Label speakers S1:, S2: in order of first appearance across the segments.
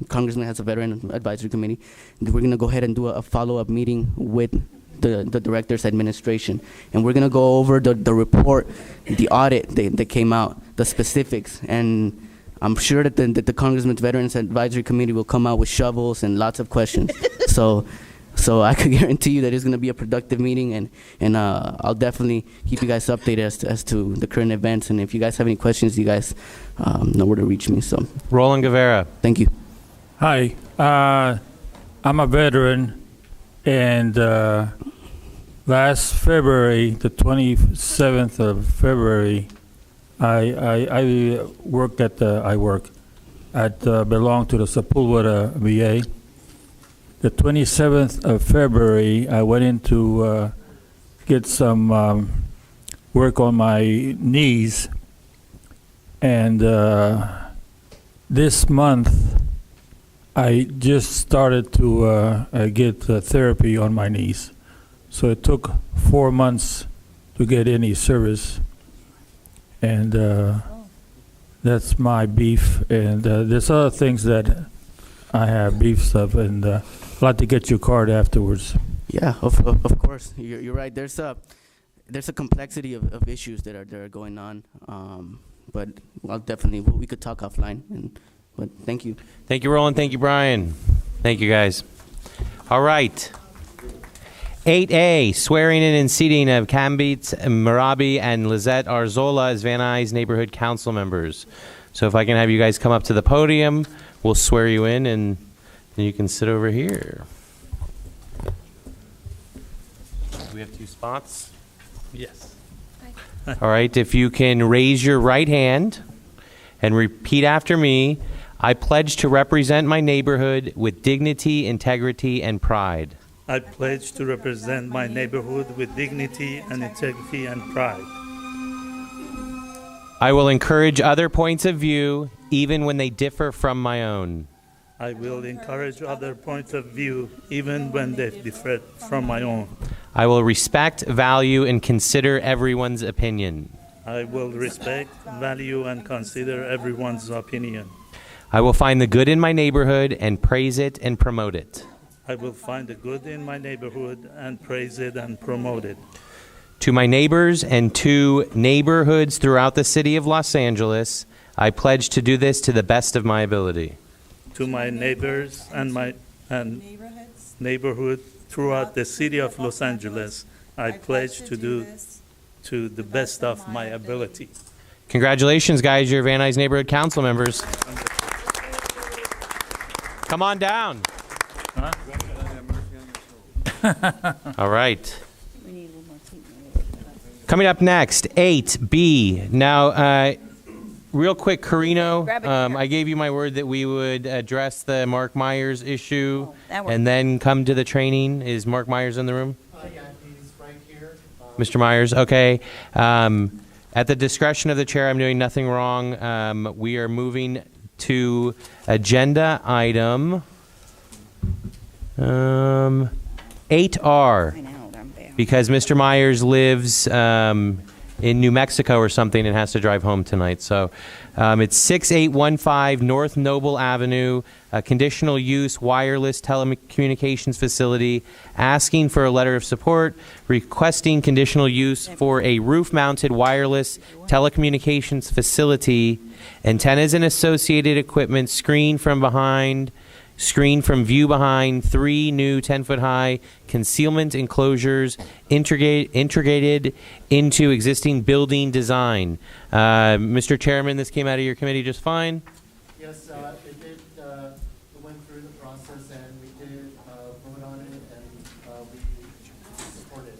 S1: Congressman has a veteran advisory committee. We're going to go ahead and do a follow-up meeting with the director's administration, and we're going to go over the report, the audit that came out, the specifics, and I'm sure that the Congressman's Veterans Advisory Committee will come out with shovels and lots of questions. So I could guarantee you that it's going to be a productive meeting, and I'll definitely keep you guys updated as to the current events. And if you guys have any questions, you guys know where to reach me. So,
S2: Roland Guevara.
S1: thank you.
S3: Hi, I'm a veteran, and last February, the 27th of February, I belong to the Sepulveda VA. The 27th of February, I went in to get some work on my knees, and this month, I just started to get therapy on my knees. So it took 4 months to get any service. And that's my beef. And there's other things that I have beefs of, and I'd like to get your card afterwards.
S1: Yeah, of course. You're right. There's a complexity of issues that are going on. But I'll definitely, we could talk offline. But thank you.
S2: Thank you, Roland. Thank you, Brian. Thank you, guys. All right. 8A, swearing in and seating of Kambit Marabi and Lizette Arzola as Van Nuys Neighborhood Council members. So if I can have you guys come up to the podium, we'll swear you in, and then you can sit over here. Do we have 2 spots?
S3: Yes.
S2: All right. If you can raise your right hand and repeat after me. I pledge to represent my neighborhood with dignity, integrity, and pride.
S4: I pledge to represent my neighborhood with dignity and integrity and pride.
S2: I will encourage other points of view, even when they differ from my own.
S4: I will encourage other points of view, even when they differ from my own.
S2: I will respect, value, and consider everyone's opinion.
S4: I will respect, value, and consider everyone's opinion.
S2: I will find the good in my neighborhood and praise it and promote it.
S4: I will find the good in my neighborhood and praise it and promote it.
S2: To my neighbors and to neighborhoods throughout the city of Los Angeles, I pledge to do this to the best of my ability.
S4: To my neighbors and neighborhood throughout the city of Los Angeles, I pledge to do to the best of my ability.
S2: Congratulations, guys. You're Van Nuys Neighborhood Council members. Come on down.
S3: Huh?
S2: All right. Coming up next, 8B. Now, real quick, Carino, I gave you my word that we would address the Mark Myers issue and then come to the training. Is Mark Myers in the room?
S5: Yeah, he's right here.
S2: Mr. Myers, okay. At the discretion of the chair, I'm doing nothing wrong. We are moving to agenda item 8R, because Mr. Myers lives in New Mexico or something and has to drive home tonight. So it's 6815 North Noble Avenue, a conditional use wireless telecommunications facility, asking for a letter of support, requesting conditional use for a roof-mounted wireless telecommunications facility, antennas and associated equipment, screen from view behind, 3 new 10-foot-high concealment enclosures integrated into existing building design. Mr. Chairman, this came out of your committee just fine?
S5: Yes, it did. It went through the process, and we did vote on it, and we support it.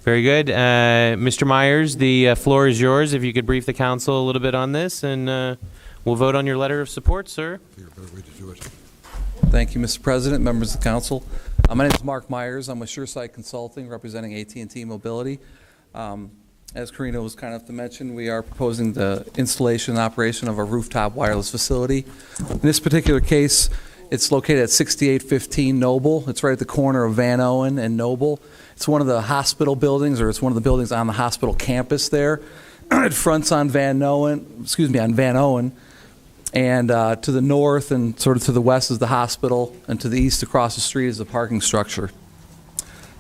S2: Very good. Mr. Myers, the floor is yours. If you could brief the council a little bit on this, and we'll vote on your letter of support, sir.
S6: Thank you, Mr. President, members of the council. My name is Mark Myers. I'm with Sureside Consulting, representing AT&T Mobility. As Karina was kind enough to mention, we are proposing the installation and operation of a rooftop wireless facility. In this particular case, it's located at 6815 Noble. It's right at the corner of Van Owen and Noble. It's one of the hospital buildings, or it's one of the buildings on the hospital campus there. It fronts on Van Owen, And to the north and sort of to the west is the hospital, and to the east across the street is the parking structure.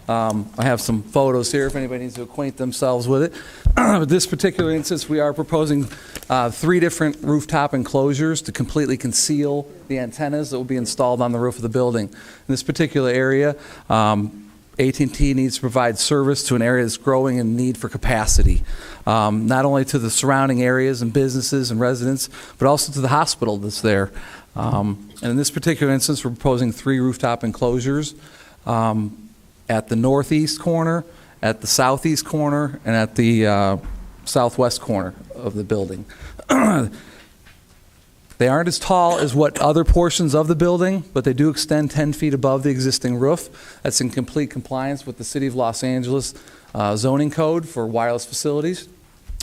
S6: I have some photos here if anybody needs to acquaint themselves with it. With this particular instance, we are proposing 3 different rooftop enclosures to completely conceal the antennas that will be installed on the roof of the building. In this particular area, AT&T needs to provide service to an area that's growing in need for capacity, not only to the surrounding areas and businesses and residents, but also to the hospital that's there. And in this particular instance, we're proposing 3 rooftop enclosures at the northeast corner, at the southeast corner, and at the southwest corner of the building. They aren't as tall as what other portions of the building, but they do extend 10 feet above the existing roof. That's in complete compliance with the City of Los Angeles zoning code for wireless facilities.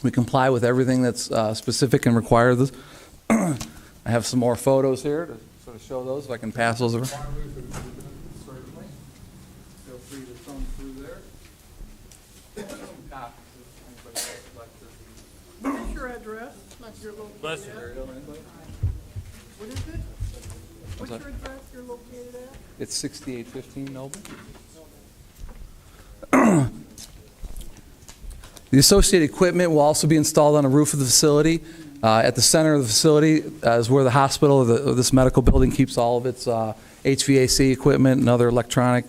S6: We comply with everything that's specific and required. I have some more photos here to sort of show those, if I can pass those around. Certainly. Feel free to thumb through there.
S7: What's your address? You're located at? What is it? What's your address you're located at?
S6: It's 6815 Noble. The associated equipment will also be installed on the roof of the facility. At the center of the facility is where the hospital or this medical building keeps all of its HVAC equipment and other electronic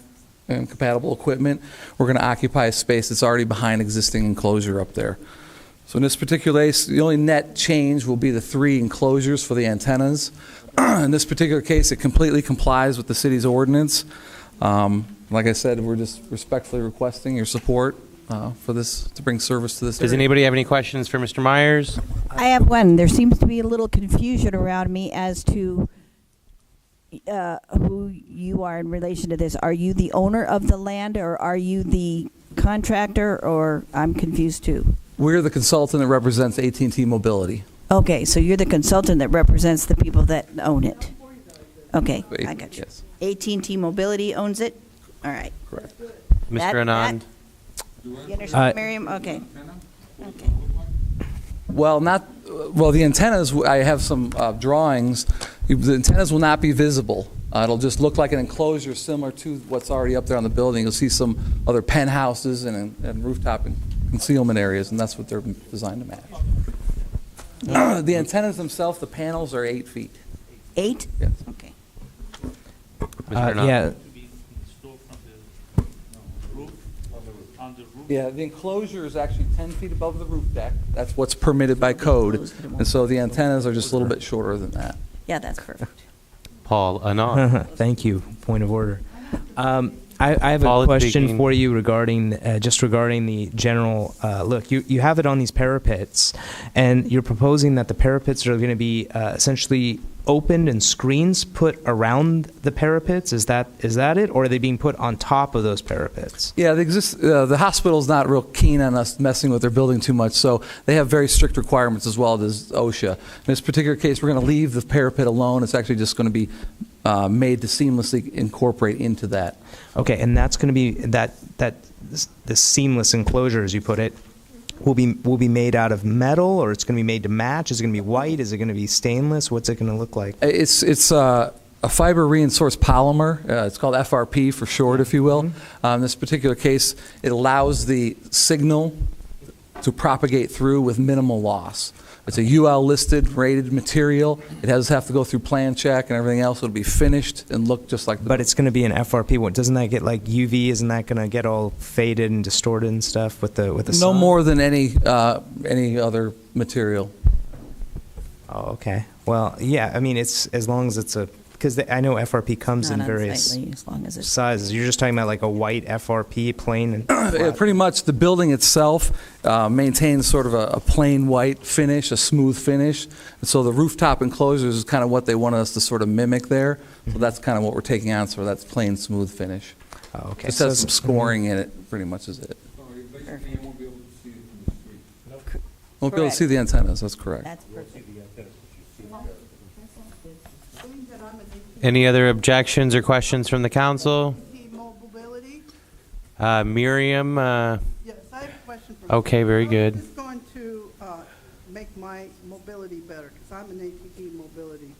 S6: and compatible equipment. We're going to occupy a space that's already behind existing enclosure up there. So in this particular case, the only net change will be the 3 enclosures for the antennas. In this particular case, it completely complies with the city's ordinance. Like I said, we're just respectfully requesting your support for this, to bring service to this
S2: Does
S6: area.
S2: anybody have any questions for Mr. Myers?
S8: I have one. There seems to be a little confusion around me as to who you are in relation to this. Are you the owner of the land, or are you the contractor, or I'm confused too?
S6: We're the consultant that represents AT&T Mobility.
S8: Okay, so you're the consultant that represents the people that own it. Okay, I got you.
S6: Yes.
S8: AT&T Mobility owns it? All right.
S6: Correct.
S8: That-
S2: Mr. Anand?
S8: You understand, Miriam? Okay. Okay.
S6: Well, the antennas, I have some drawings. The antennas will not be visible. It'll just look like an enclosure similar to what's already up there on the building. You'll see some other penthouses and rooftop and concealment areas, and that's what they're designed to match. The antennas themselves, the panels are 8 feet.
S8: 8?
S6: Yes.
S8: Okay.
S2: Mr. Anand?
S9: Yeah,
S6: Yeah, the enclosure is actually 10 feet above the roof deck. That's what's permitted by code. And so the antennas are just a little bit shorter than that.
S8: Yeah, that's perfect.
S2: Paul Anand?
S9: thank you. Point of order. I have
S2: Paul
S9: a
S2: is
S9: question
S2: speaking.
S9: for you regarding regarding the general look. You have it on these parapets, and you're proposing that the parapets are going to be essentially opened and screens put around the parapets. Is that it, or are they being put on top of those parapets?
S6: Yeah, the hospital's not real keen on us messing with their building too much, so they have very strict requirements as well as OSHA. In this particular case, we're going to leave the parapet alone. It's actually just going to be made to seamlessly incorporate into that.
S9: Okay, and that's going to be the seamless enclosure, as you put it, will be made out of metal, or it's going to be made to match? Is it going to be white? Is it going to be stainless? What's it going to look like?
S6: It's a fiber reinforced polymer. It's called FRP for short, if you will. In this particular case, it allows the signal to propagate through with minimal loss. It's a UL listed, rated material. It has to have to go through plan check and everything else. It'll be finished and look just like the
S9: But it's going to be an FRP. What doesn't that get like UV? Isn't that going to get all faded and distorted and stuff with the
S6: no
S9: sun?
S6: more than any other material.
S9: Oh, okay. Well, yeah. I mean, it's as long as it's because I know FRP comes
S8: Not
S9: in various
S8: unsightly, as long as it's
S9: sizes. You're just talking about like a white FRP, plain and
S6: Yeah,
S9: flat.
S6: pretty much the building itself maintains sort of a plain white finish, a smooth finish. And so the rooftop enclosures is kind of what they wanted us to sort of mimic there. So that's kind of what we're taking on, so that's plain smooth finish.
S9: Oh, okay.
S6: Just has some scoring in it, pretty much is it. Won't be able to
S8: Correct.
S6: see the antennas, that's correct.
S8: That's perfect.
S7: Being that I'm an
S2: Any other objections or questions from the council?
S7: AT&T Mobility,
S2: Miriam?
S7: yes, I have a question for you.
S2: Okay, very good.
S7: How is this going to make my mobility better? Because I'm an ATV mobility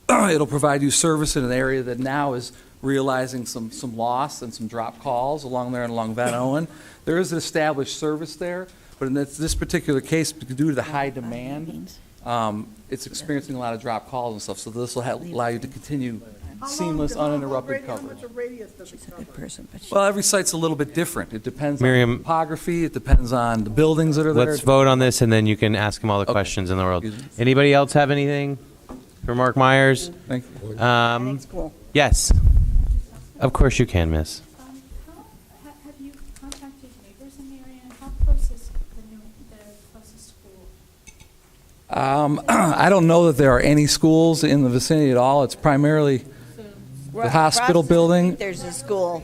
S7: customer.
S6: It'll provide you service in an area that now is realizing some loss and some drop calls along there and along Van Owen. There is an established service there, but in this particular case, due to the high demand, it's experiencing a lot of drop calls and stuff, so this will allow you to continue seamless, uninterrupted
S7: How
S6: coverage.
S7: much a radius does it
S8: She's a
S7: cover?
S8: good person, but she.
S6: Well, every site's a little bit different. It depends on
S2: Miriam-
S6: topography, it depends on the buildings that are there.
S2: Let's vote on this, and then you can ask him all the
S6: Okay.
S2: questions in the world.
S6: Excuse me.
S2: Anybody else have anything for Mark Myers?
S6: Thank you.
S8: That's cool.
S2: Yes. Of course you can, miss.
S10: Have you contacted neighbors in the area? And how close is the closest school?
S6: I don't know that there are any schools in the vicinity at all. It's primarily the hospital
S8: Across
S6: building.
S8: street, there's a school.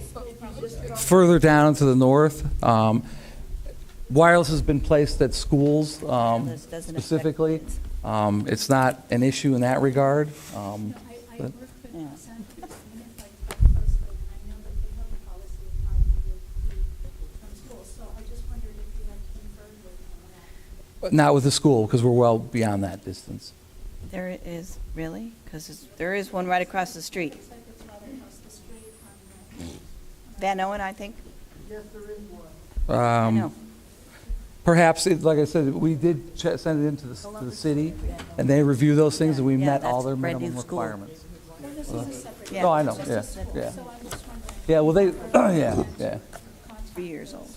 S6: Further down to the north. Wireless has been placed at schools
S8: Wireless doesn't affect
S6: specifically.
S8: kids.
S6: It's not an issue in that regard.
S10: I
S6: But-
S10: work with
S8: Yeah.
S10: Santa Cruz Unit like quite closely, and I know that they have a policy of 500 feet from school, so I just wondered if you had conferred with them on that.
S6: Not with the school, because we're well beyond that distance.
S8: There is, really? Because there is one right across the street.
S10: Looks like it's right across the street from the
S8: Van Owen, I think.
S7: Yes, there is one.
S8: I know.
S6: Perhaps, like I said, we did send it into to the city, and they review those things, and we
S8: Yeah,
S6: met all
S8: that's
S6: their
S8: brand new
S6: minimum
S8: school.
S6: requirements.
S10: This is a separate.
S8: Yeah.
S6: No, I know,
S8: Just
S6: yeah,
S8: a separate-
S6: yeah.
S10: So I'm just wondering.
S6: Yeah, well, yeah.
S8: 3 years old.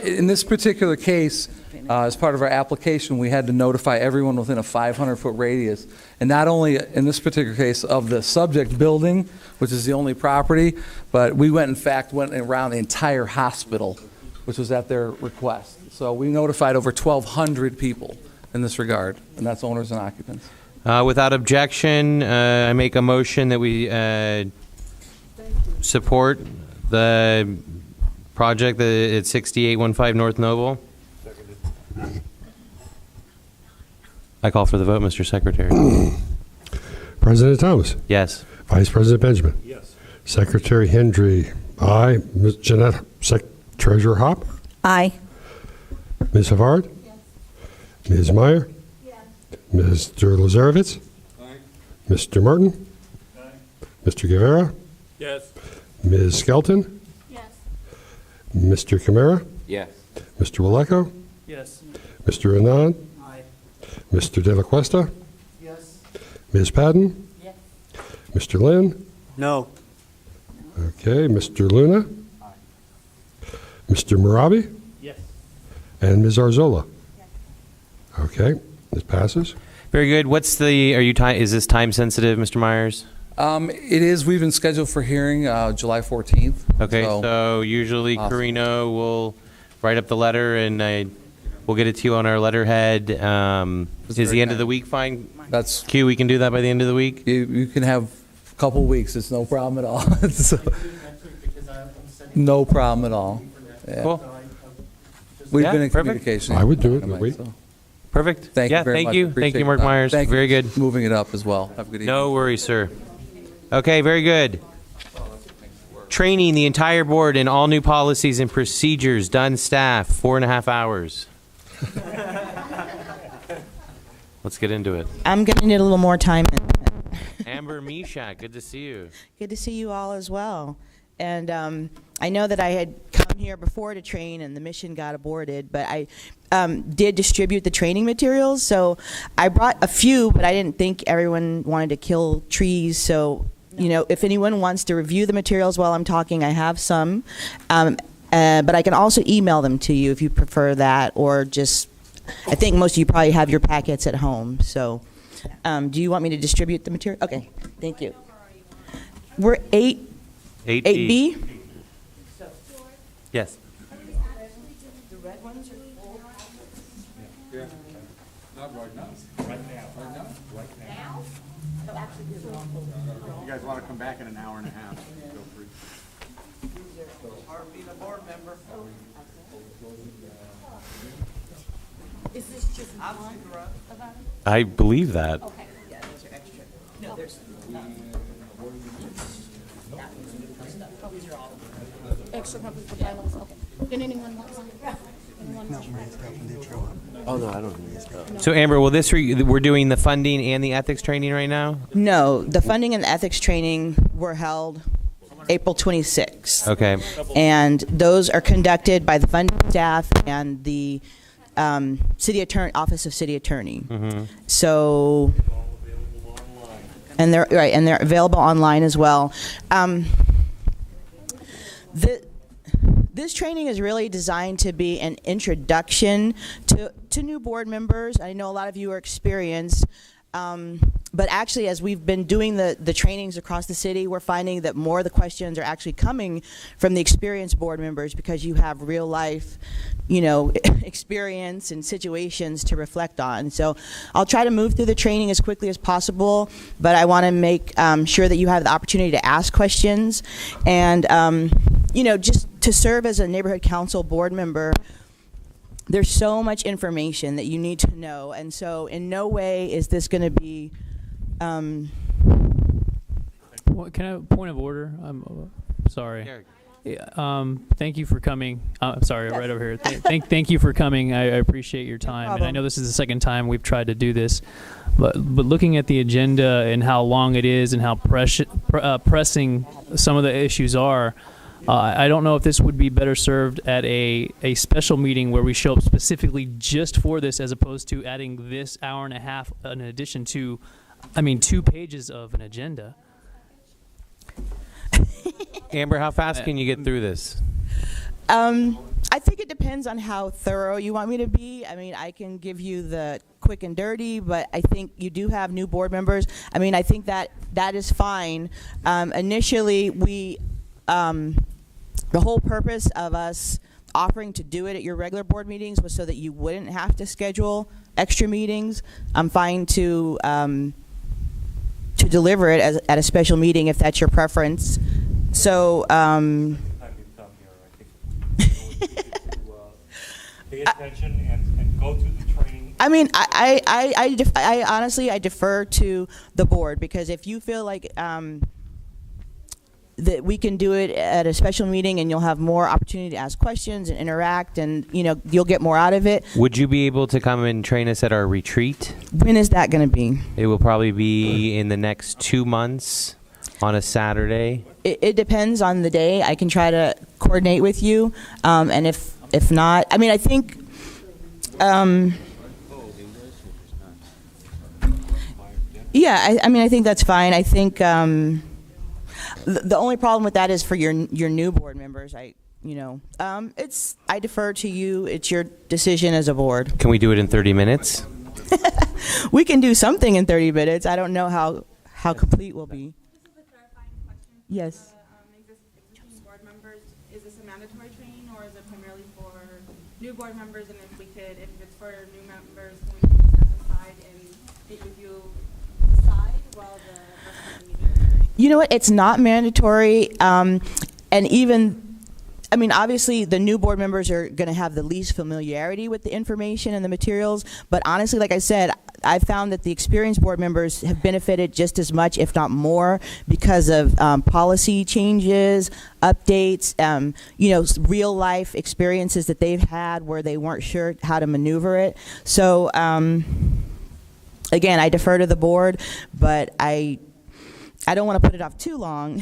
S6: In this particular case, as part of our application, we had to notify everyone within a 500-foot radius, and not only in this particular case of the subject building, which is the only property, but we went around the entire hospital, which was at their request. So we notified over 1,200 people in this regard, and that's owners and occupants.
S2: Without objection, I make a motion that we support the project at 6815 North Noble. I call for the vote, Mr. Secretary.
S11: President Thomas.
S2: Yes.
S11: Vice President Benjamin.
S4: Yes.
S11: Secretary Hendry. Aye. Ms. Jeanette. Treasurer Hop.
S8: Aye.
S11: Ms. Havard. Ms. Meyer. Mr. Lazarevitz. Mr. Martin. Mr. Guevara.
S3: Yes.
S11: Ms. Skelton.
S10: Yes.
S11: Mr. Camara.
S2: Yes.
S11: Mr. Waleko.
S3: Yes.
S11: Mr. Anand. Mr. De La Cuesta.
S7: Yes.
S11: Ms. Padden.
S8: Yes.
S11: Mr. Lynn.
S3: No.
S11: Okay. Mr. Luna. Mr. Murabi.
S3: Yes.
S11: And Ms. Arzola. Okay. This passes.
S2: Very good. Is this time sensitive, Mr. Myers?
S6: It is, we've been scheduled for hearing July 14th.
S2: Okay, so usually
S6: Awesome.
S2: Carino will write up the letter and we'll get it to you on our letterhead. Is
S6: very
S2: the end of
S6: kind.
S2: the week fine?
S6: That's,
S2: Q, we can do that by the end of the week?
S6: you can have a couple weeks, it's no problem at all. So,
S5: Next week, because I'm sending.
S6: no problem at all. Yeah.
S2: Cool.
S5: So I just
S6: We've
S2: Yeah,
S6: been in
S2: perfect.
S6: communication.
S11: I would do it in a week.
S6: So,
S2: Perfect.
S6: Thank you
S2: Yeah,
S6: very
S2: thank
S6: much.
S2: you.
S6: Appreciate
S2: Thank you, Mark
S6: your time.
S2: Myers.
S6: Thank you
S2: Very
S6: for
S2: good.
S6: moving it up as well. Have a good evening.
S2: No worries, sir. Okay, very good. Training the entire board in all new policies and procedures, done staff, 4.5 hours. Let's get into it.
S12: I'm going to need a little more time.
S2: Amber Mishak, good to see you.
S12: Good to see you all as well. And I know that I had come here before to train and the mission got aborted, but I did distribute the training materials. So I brought a few, but I didn't think everyone wanted to kill trees. So, you know, if anyone wants to review the materials while I'm talking, I have some. But I can also email them to you if you prefer that, or just, I think most of you probably have your packets at home. So do you want me to distribute the material? Okay, thank you. We're 8B?
S2: Yes.
S3: You guys want to come back in an hour and a half? Feel free.
S10: Is this just one?
S2: I believe that.
S10: Okay. Extra copies for bylaws, okay. Did anyone want one?
S2: So Amber, will this we're doing the funding and the ethics training right now?
S12: No, the funding and ethics training were held April 26th.
S2: Okay.
S12: And those are conducted by the funding staff and the city attorney, office of city attorney. So, and they're available online as well. This training is really designed to be an introduction to new board members. I know a lot of you are experienced, but actually as we've been doing the trainings across the city, we're finding that more of the questions are actually coming from the experienced board members because you have real life, experience and situations to reflect on. So I'll try to move through the training as quickly as possible, but I want to make sure that you have the opportunity to ask questions. And, just to serve as a neighborhood council board member, there's so much information that you need to know. And so in no way is this going to be...
S13: Can I have a point of order? I'm sorry. Thank you for coming. Sorry, right over here. Thank you for coming. I appreciate your time. And I know this is the second time we've tried to do this, but looking at the agenda and how long it is and how pressing some of the issues are, I don't know if this would be better served at a special meeting where we show up specifically just for this, as opposed to adding this hour and a half in addition to, 2 pages of an agenda.
S2: Amber, how fast can you get through this?
S12: I think it depends on how thorough you want me to be. I can give you the quick and dirty, but I think you do have new board members. I think that is fine. Initially, the whole purpose of us offering to do it at your regular board meetings was so that you wouldn't have to schedule extra meetings. I'm fine to deliver it at a special meeting if that's your preference. So,
S14: pay attention and go through the training.
S12: I honestly defer to the board, because if you feel like that we can do it at a special meeting and you'll have more opportunity to ask questions and interact, and you'll get more out of it.
S2: Would you be able to come and train us at our retreat?
S12: When is that going to be?
S2: It will probably be in the next 2 months on a Saturday.
S12: It depends on the day. I can try to coordinate with you, and if not, I think I think that's fine. I think the only problem with that is for your new board members. I defer to you. It's your decision as a board.
S2: Can we do it in 30 minutes?
S12: We can do something in 30 minutes. I don't know how complete we'll be.
S10: This is a clarifying question.
S12: Yes.
S10: Existing board members, is this a mandatory training, or is it primarily for new board members? And if it's for new members, can we step aside and meet with you aside while the rest of the meeting?
S12: You know what? It's not mandatory, and even. Obviously, the new board members are going to have the least familiarity with the information and the materials. But honestly, like I said, I found that the experienced board members have benefited just as much, if not more, because of policy changes, updates, real life experiences that they've had where they weren't sure how to maneuver it. So, again, I defer to the board, but I don't want to put it off too long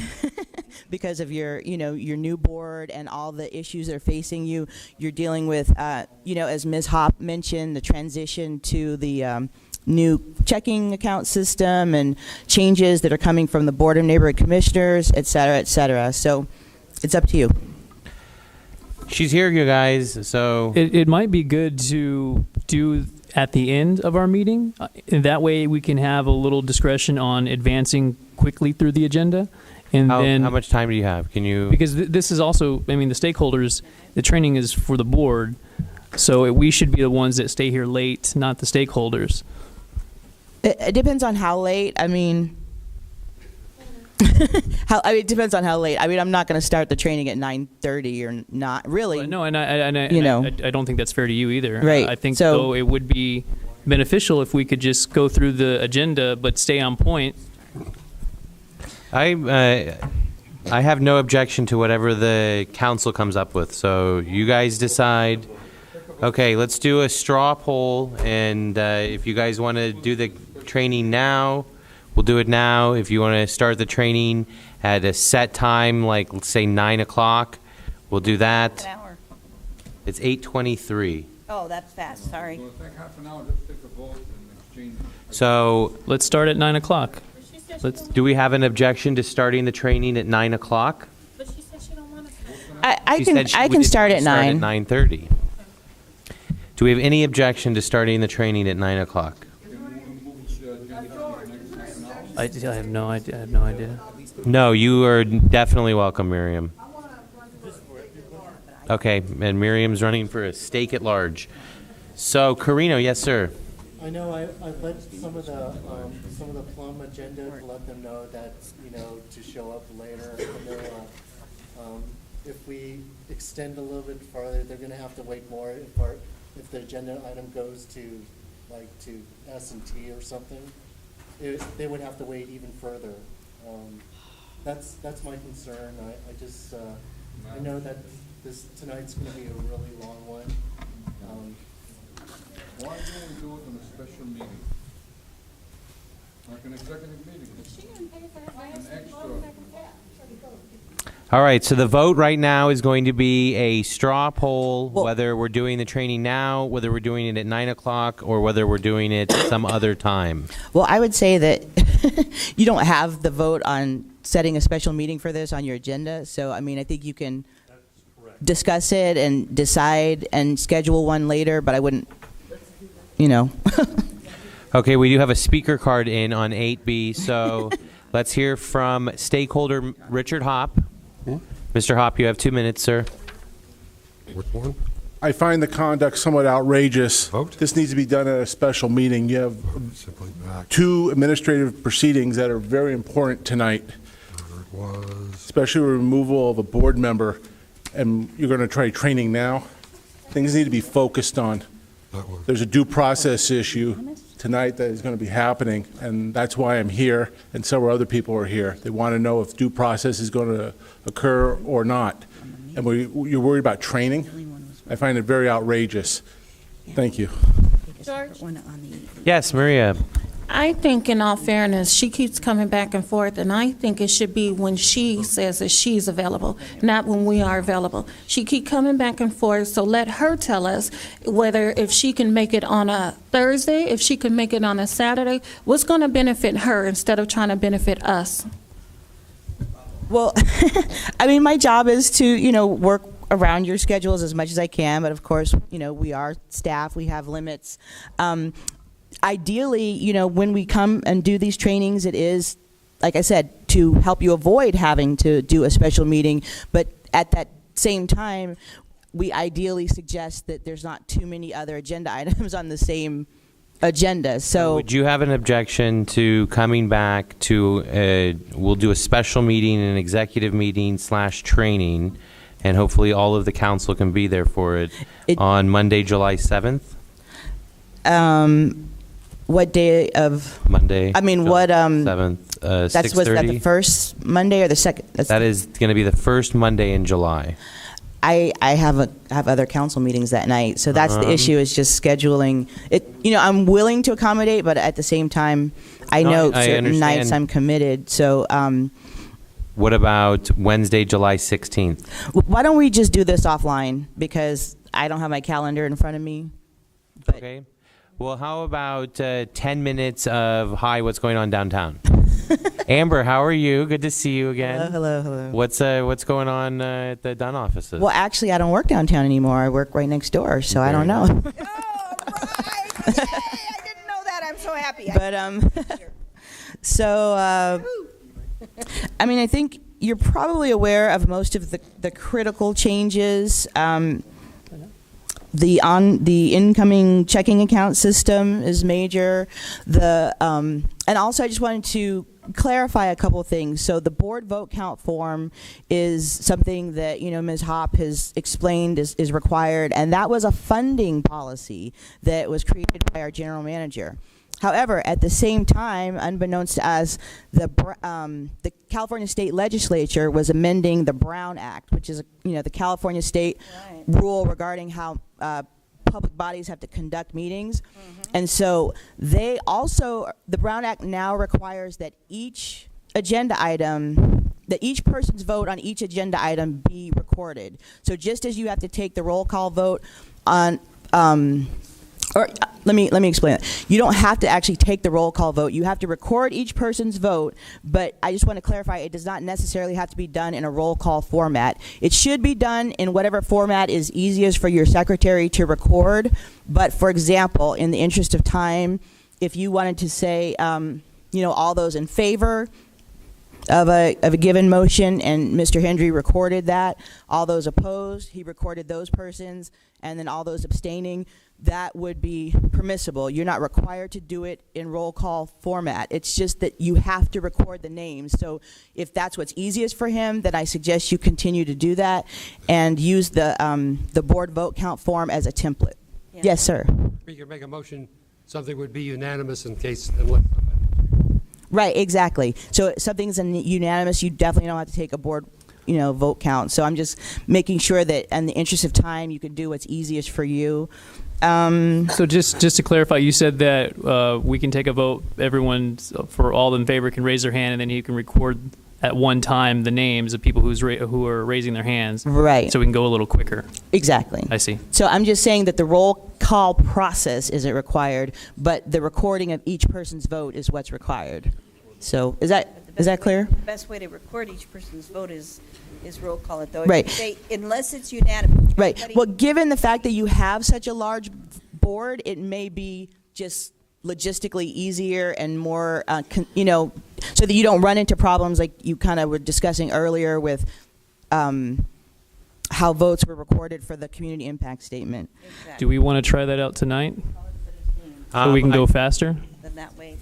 S12: because of your new board and all the issues that are facing you. You're dealing with, as Ms. Hopp mentioned, the transition to the new checking account system and changes that are coming from the Board of Neighborhood Commissioners, et cetera, et cetera. So it's up to you.
S2: She's here, you guys, so...
S13: It might be good to do at the end of our meeting. That way we can have a little discretion on advancing quickly through the agenda. And then
S2: how much time do you have? Can you...
S13: Because this is also, the stakeholders, the training is for the board, so we should be the ones that stay here late, not the stakeholders.
S12: It depends on how late. It depends on how late. I'm not going to start the training at 9:30 or not really.
S13: Well, no, I don't think that's fair to you either.
S12: Right.
S13: I think though it would be beneficial if we could just go through the agenda but stay on point.
S2: I have no objection to whatever the council comes up with. So you guys decide. Okay, let's do a straw poll, and if you guys want to do the training now, we'll do it now. If you want to start the training at a set time, like let's say 9 o'clock, we'll do that.
S8: An hour.
S2: It's 8:23.
S8: Oh, that's fast, sorry.
S2: So
S13: Let's start at 9 o'clock.
S2: do we have an objection to starting the training at 9 o'clock?
S10: But she said she don't want to.
S2: She said
S12: I
S2: we
S12: can
S2: didn't
S12: start
S2: want
S12: at
S2: to
S12: 9.
S2: 9:30. Do we have any objection to starting the training at 9 o'clock?
S13: I have no idea. I have no idea.
S2: No, you are definitely welcome, Miriam. Okay, and Miriam's running for a stake at large. So, Carino, yes, sir.
S5: I know I've let some of the Plum agenda to let them know that, to show up later. I know, if we extend a little bit farther, they're gonna have to wait more if the agenda item goes to S&T or something. They would have to wait even further. That's my concern. I know that tonight's gonna be a really long one.
S15: Why don't we do it in a special meeting? Like an executive meeting? An extra.
S2: All right, so the vote right now is going to be a straw poll, whether we're doing the training now, whether we're doing it at 9 o'clock, or whether we're doing it some other time.
S12: Well, I would say that you don't have the vote on setting a special meeting for this on your agenda. So, I mean, I think you can discuss it and decide and schedule one later, but I wouldn't,
S2: Okay, we do have a speaker card in on 8B, so let's hear from stakeholder Richard Hopp. Mr. Hopp, you have 2 minutes, sir.
S11: Which one?
S16: I find the conduct somewhat outrageous.
S11: Vote?
S16: This needs to be done at a special meeting. You have
S11: Simply back.
S16: 2 administrative proceedings that are very important tonight,
S11: Whatever it was.
S16: especially removal of a board member, and you're going to try training now. Things need to be focused on.
S11: That one.
S16: There's a due process issue tonight that is going to be happening, and that's why I'm here, and several other people are here. They want to know if due process is going to occur or not. And you're worried about training? I find it very outrageous. Thank you.
S10: George?
S2: Yes, Maria.
S17: I think, in all fairness, she keeps coming back and forth, and I think it should be when she says that she's available, not when we are available. She keep coming back and forth, so let her tell us whether if she can make it on a Thursday, if she can make it on a Saturday, what's going to benefit her instead of trying to benefit us.
S12: well, I mean, my job is to, work around your schedules as much as I can, but of course, we are staff, we have limits. Ideally, when we come and do these trainings, it is, like I said, to help you avoid having to do a special meeting. But at that same time, we ideally suggest that there's not too many other agenda items on the same agenda. So
S2: would you have an objection to coming back to, we'll do a special meeting, an executive meeting / training, and hopefully all of the council can be there for it on Monday, July 7th?
S12: What day of
S2: Monday.
S12: I mean,
S2: July
S12: what
S2: 7th,
S12: that's was that the first Monday or the second?
S2: That is going to be the first Monday in July.
S12: I have other council meetings that night, so that's the issue, is just scheduling it. I'm willing to accommodate, but at the same time, I know certain nights I'm committed. So
S2: what about Wednesday, July 16th?
S12: Why don't we just do this offline, because I don't have my calendar in front of me. But
S2: Okay. Well, how about 10 minutes of, hi, what's going on downtown? Amber, how are you? Good to see you again.
S12: Hello.
S2: What's going on at the Dunn offices?
S12: Well, actually, I don't work downtown anymore. I work right next door, so I don't know.
S8: Oh, right. Yay, I didn't know that. I'm so happy.
S12: But so I mean, I think you're probably aware of most of the critical changes. The incoming checking account system is major. And also I just wanted to clarify a couple of things. So the board vote count form is something that, Ms. Hopp has explained is required, and that was a funding policy that was created by our general manager. However, at the same time, unbeknownst to us, the California State Legislature was amending the Brown Act, which is, the California state rule regarding how public bodies have to conduct meetings. And so they also, the Brown Act now requires that each agenda item, that each person's vote on each agenda item be recorded. So just as you have to take the roll call vote on, let me explain it. You don't have to actually take the roll call vote. You have to record each person's vote, but I just want to clarify, it does not necessarily have to be done in a roll call format. It should be done in whatever format is easiest for your secretary to record. But for example, in the interest of time, if you wanted to say, all those in favor of a given motion, and Mr. Hendry recorded that, all those opposed, he recorded those persons, and then all those abstaining, that would be permissible. You're not required to do it in roll call format. It's just that you have to record the names. So if that's what's easiest for him, then I suggest you continue to do that and use the board vote count form as a template.
S8: Yeah.
S12: Yes, sir.
S18: We could make a motion, something would be unanimous in case.
S12: Right, exactly. So if something's unanimous, you definitely don't have to take a board, vote count. So I'm just making sure that in the interest of time, you can do what's easiest for you.
S13: So just to clarify, you said that we can take a vote, everyone, for all in favor can raise their hand, and then you can record at one time the names of people who are raising their hands.
S12: Right.
S13: So we can go a little quicker.
S12: Exactly.
S13: I see.
S12: So I'm just saying that the roll call process isn't required, but the recording of each person's vote is what's required. So is that clear?
S8: The best way to record each person's vote is roll call it, though.
S12: Right.
S8: Unless it's unanimous.
S12: Right.
S8: Everybody-
S12: Well, given the fact that you have such a large board, it may be just logistically easier and more, so that you don't run into problems like you kind of were discussing earlier with how votes were recorded for the community impact statement.
S8: Exactly.
S13: Do we want to try that out tonight? So we can go faster?
S8: Then that way.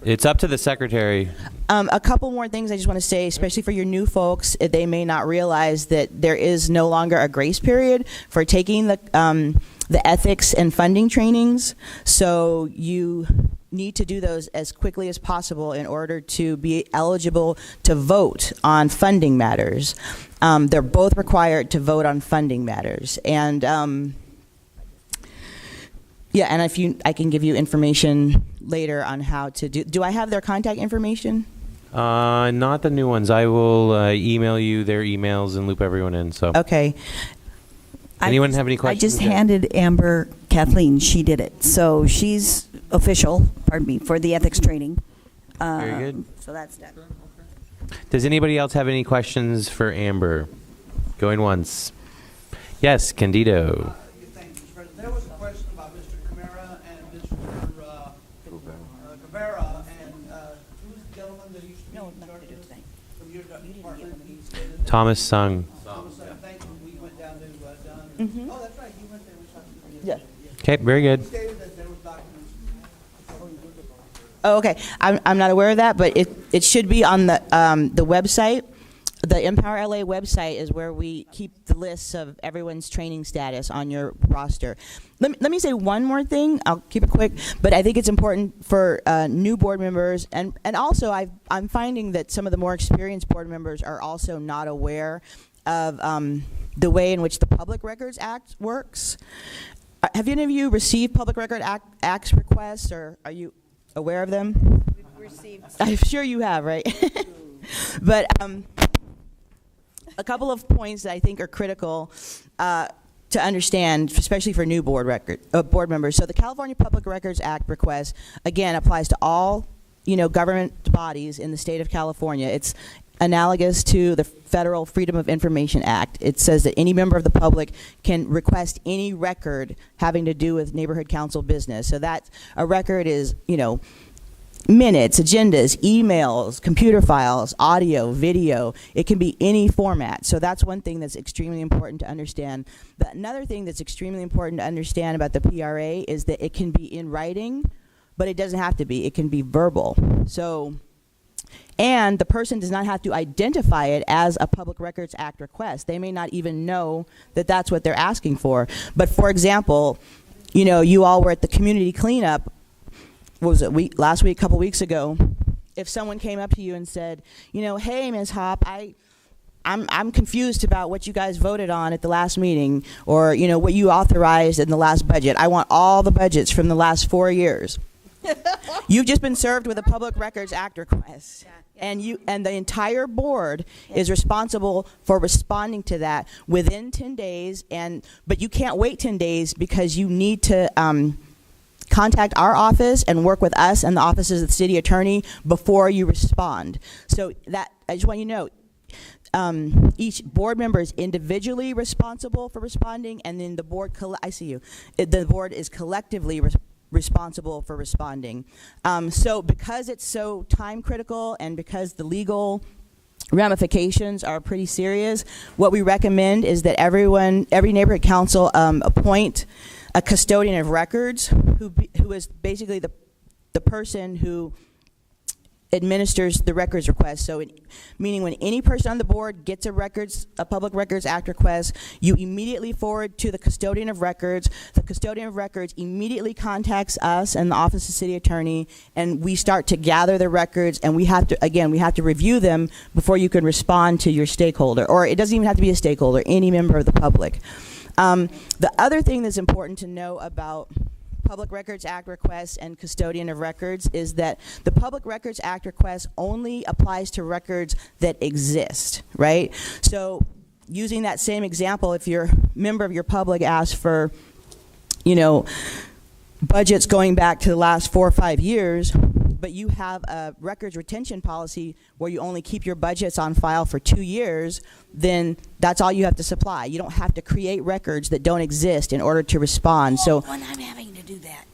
S2: It's up to the secretary.
S12: A couple more things I just want to say, especially for your new folks, they may not realize that there is no longer a grace period for taking the ethics and funding trainings. So you need to do those as quickly as possible in order to be eligible to vote on funding matters. They're both required to vote on funding matters. And yeah, and I can give you information later on how to do I have their contact information?
S2: Not the new ones. I will email you their emails and loop everyone in. So
S12: okay.
S2: Anyone have any questions?
S8: I just handed Amber Kathleen. She did it, so she's official. Pardon me, for the ethics training.
S2: Very good.
S8: So that's done.
S2: Does anybody else have any questions for Amber? Going once. Yes, Candido.
S19: There was a question about Mr. Camara and Mr. Cabrera, and who's the gentleman that used to be in charge of this from your department?
S2: Thomas Sung.
S19: Thomas Sung, thank you. We went down to Dunn.
S12: Mhm.
S19: Oh, that's right. You went there. We talked to you.
S12: Yeah.
S2: Okay, very good.
S19: He stated that there was documents.
S12: Oh, okay. I'm not aware of that, but it should be on the website. The Empower LA website is where we keep the lists of everyone's training status on your roster. Let me say one more thing. I'll keep it quick, but I think it's important for new board members, and also I'm finding that some of the more experienced board members are also not aware of the way in which the Public Records Act works. Have any of you received Public Record Act's requests, or are you aware of them?
S8: We've received.
S12: I'm sure you have, right? But a couple of points that I think are critical to understand, especially for new board members. So the California Public Records Act request, again, applies to all, government bodies in the state of California. It's analogous to the Federal Freedom of Information Act. It says that any member of the public can request any record having to do with neighborhood council business. So that a record is, minutes, agendas, emails, computer files, audio, video. It can be any format. So that's one thing that's extremely important to understand. But another thing that's extremely important to understand about the PRA is that it can be in writing, but it doesn't have to be. It can be verbal. So, and the person does not have to identify it as a Public Records Act request. They may not even know that that's what they're asking for. But for example, you all were at the community cleanup, what was it, last week, a couple weeks ago. If someone came up to you and said, hey, Ms. Hop, I'm confused about what you guys voted on at the last meeting, or, you know, what you authorized in the last budget. I want all the budgets from the last 4 years. You've just been served with a Public Records Act request. And the entire board is responsible for responding to that within 10 days. But you can't wait 10 days because you need to contact our office and work with us and the offices of the city attorney before you respond. So that, I just want you to know, each board member is individually responsible for responding, and then the board, the board is collectively responsible for responding. So because it's so time critical and because the legal ramifications are pretty serious, what we recommend is that every neighborhood council appoint a custodian of records who is basically the person who administers the records request. So meaning when any person on the board gets a Public Records Act request, you immediately forward to the custodian of records. The custodian of records immediately contacts us and the office of city attorney, and we start to gather the records, and we have to review them before you can respond to your stakeholder. Or it doesn't even have to be a stakeholder, any member of the public. The other thing that's important to know about Public Records Act requests and custodian of records is that the Public Records Act request only applies to records that exist, right? So using that same example, if your member of your public asks for, you know, budgets going back to the last 4 or 5 years, but you have a records retention policy where you only keep your budgets on file for 2 years, then that's all you have to supply. You don't have to create records that don't exist in order to respond. So
S8: when I'm having to do that.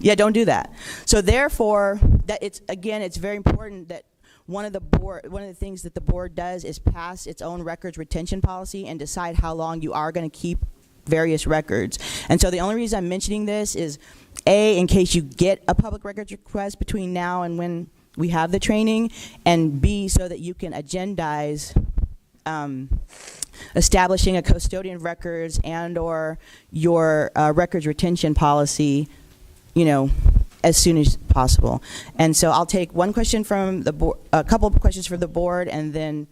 S12: yeah, don't do that. So therefore, that it's very important that one of the things that the board does is pass its own records retention policy and decide how long you are going to keep various records. And so the only reason I'm mentioning this is, A, in case you get a public records request between now and when we have the training, and B, so that you can agendize establishing a custodian of records and or your records retention policy, you know, as soon as possible. And so I'll take one question from the board, a couple of questions for the board, and then,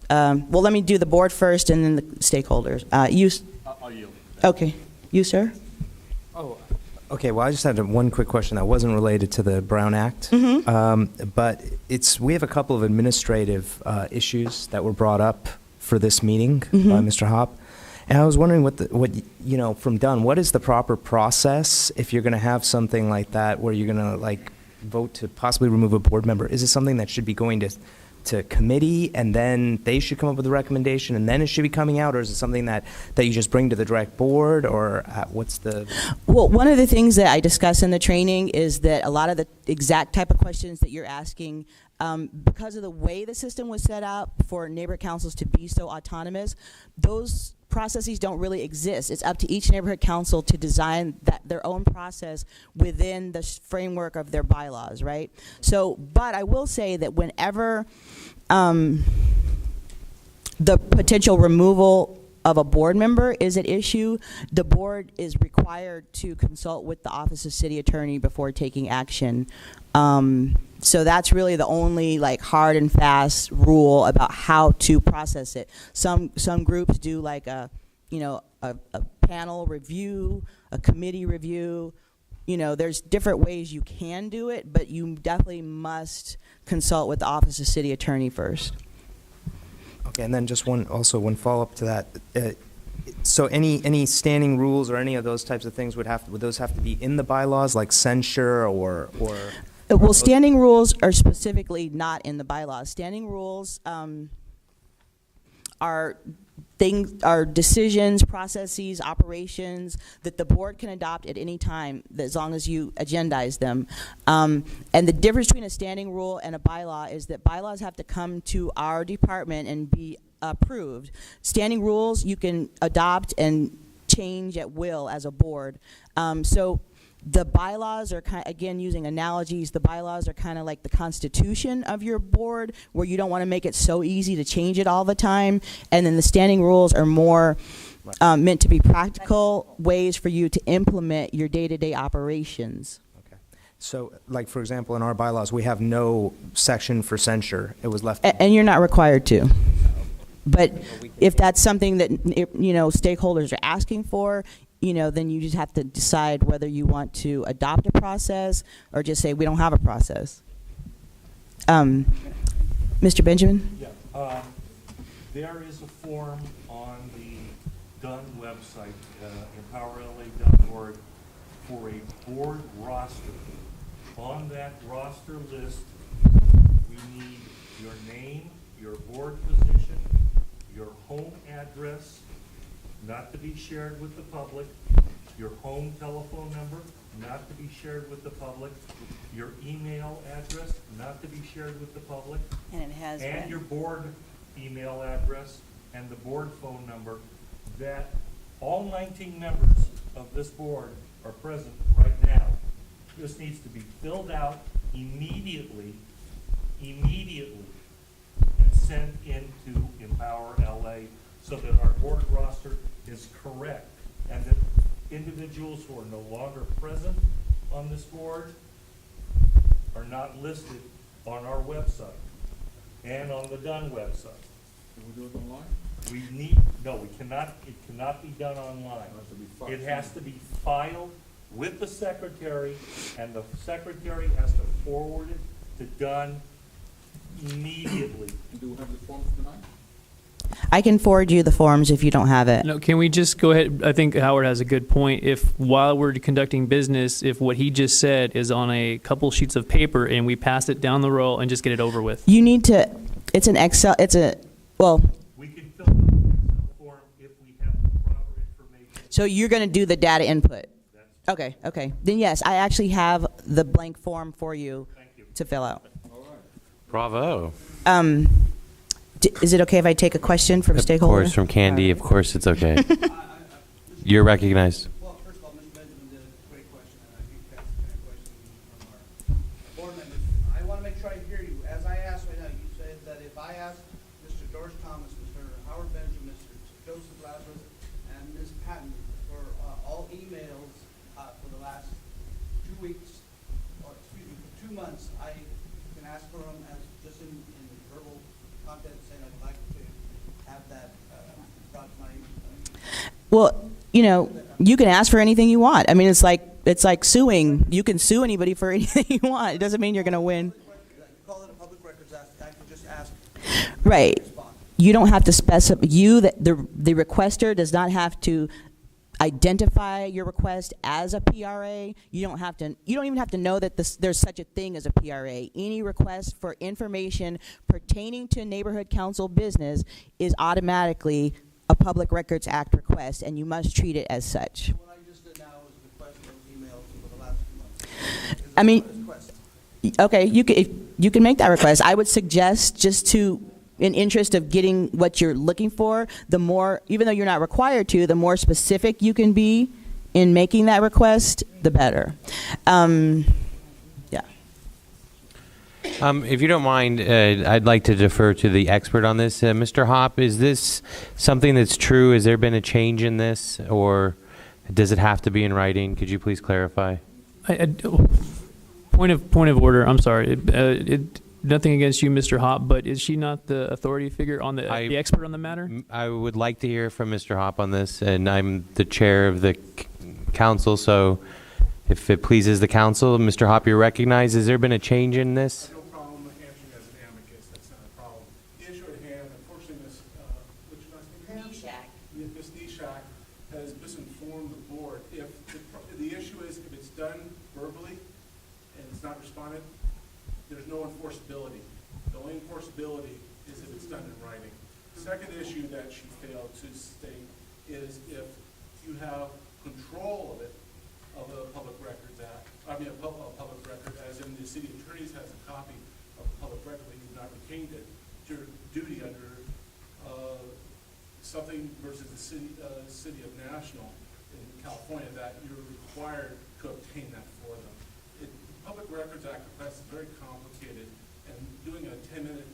S12: well, let me do the board first and then the stakeholders.
S14: I'll yield.
S12: Okay. You, sir?
S9: Oh, okay. Well, I just had one quick question that wasn't related to the Brown Act, but we have a couple of administrative issues that were brought up for this meeting by Mr. Hopp, and I was wondering from Dunn, what is the proper process if you're going to have something like that where you're going to vote to possibly remove a board member? Is it something that should be going to committee, and then they should come up with a recommendation, and then it should be coming out, or is it something that you just bring to the direct board, or what's the...
S12: Well, one of the things that I discuss in the training is that a lot of the exact type of questions that you're asking, because of the way the system was set up for neighborhood councils to be so autonomous, those processes don't really exist. It's up to each neighborhood council to design their own process within the framework of their bylaws, right? So, but I will say that whenever the potential removal of a board member is at issue, the board is required to consult with the Office of City Attorney before taking action. So that's really the only hard and fast rule about how to process it. Some groups do a panel review, a committee review. There's different ways you can do it, but you definitely must consult with the Office of City Attorney first.
S9: Okay, and then just one follow-up to that. So any standing rules or any of those types of things would those have to be in the bylaws, like censure or?
S12: Well, standing rules are specifically not in the bylaws. Standing rules are decisions, processes, operations that the board can adopt at any time, as long as you agendize them. And the difference between a standing rule and a bylaw is that bylaws have to come to our department and be approved. Standing rules you can adopt and change at will as a board. So the bylaws are again, using analogies, the bylaws are kind of like the constitution of your board, where you don't want to make it so easy to change it all the time. And then the standing rules are more meant to be practical ways for you to implement your day-to-day operations.
S9: Okay. So, for example, in our bylaws, we have no section for censure. It was left.
S12: And you're not required to. But if that's something that, stakeholders are asking for, then you just have to decide whether you want to adopt a process or just say, we don't have a process. Mr. Benjamin?
S14: Yeah. There is a form on the Dunn website, empowerla.org, for a board roster. On that roster list, we need your name, your board position, your home address, not to be shared with the public, your home telephone number, not to be shared with the public, your email address, not to be shared with the public,
S8: And it has
S14: and
S8: been.
S14: your board email address and the board phone number, that all 19 members of this board are present right now. This needs to be filled out immediately, and sent into Empower LA so that our board roster is correct and that individuals who are no longer present on this board are not listed on our website and on the Dunn website.
S15: Can we do it online?
S14: We cannot, it cannot be done online. It has to be filed with the secretary, and the secretary has to forward it to Dunn immediately.
S15: And do we have the forms tonight?
S12: I can forward you the forms if you don't have it.
S13: No, can we just go ahead? I think Howard has a good point. If while we're conducting business, if what he just said is on a couple sheets of paper and we pass it down the row and just get it over with.
S12: You need to, it's an Excel,
S14: We can fill out an Excel form if we have the proper information.
S12: so you're going to do the data input? Okay. Then yes, I actually have the blank form for you to fill out.
S2: Bravo.
S12: Is it okay if I take a question from a
S2: Of
S12: stakeholder?
S2: course, from Candy. Of course, it's okay. You're recognized.
S19: Well, first of all, Mr. Benjamin did a great question, and I think that's the kind of question from our board members. I want to make sure I hear you. As I asked right now, you said that if I ask Mr. George Thomas, Mr. Howard Benjamin, Mr. Joseph Lazarus, and Ms. Patton for all emails for the last 2 weeks, or excuse me, for 2 months, I can ask for them as just in verbal content saying I'd like to have that brought to my.
S12: Well, you can ask for anything you want. I mean, it's like suing. You can sue anybody for anything you want. It doesn't mean you're going to win.
S19: Call it a public records act. I can just ask.
S12: Right. You don't have to specify. The requester does not have to identify your request as a PRA. You don't even have to know that there's such a thing as a PRA. Any request for information pertaining to neighborhood council business is automatically a Public Records Act request, and you must treat it as such.
S19: What I just did now is request those emails for the last 2 months.
S12: I mean, okay, you can make that request. I would suggest just in interest of getting what you're looking for, the more, even though you're not required to, the more specific you can be in making that request, the better.
S2: If you don't mind, I'd like to defer to the expert on this. Mr. Hopp, is this something that's true? Has there been a change in this, or does it have to be in writing? Could you please clarify?
S13: Point of order. I'm sorry. Nothing against you, Mr. Hopp, but is she not the authority figure on the expert on the matter?
S2: I would like to hear from Mr. Hopp on this, and I'm the chair of the council, so if it pleases the council, Mr. Hopp, you're recognized. Has there been a change in this?
S16: No problem answering as an amicus. That's not a problem. The issue at hand, unfortunately, Ms. Ms. Nishak has misinformed the board. If the issue is if it's done verbally and it's not responded, there's no enforceability. The only enforceability is if it's done in writing. The second issue that she failed to state is if you have control of it, of the Public Records Act, a public record, as in the city attorney's has a copy of the public record, but you've not retained it. It's your duty under something versus the city of National in California that you're required to obtain that for them. The Public Records Act request is very complicated, and doing a 10-minute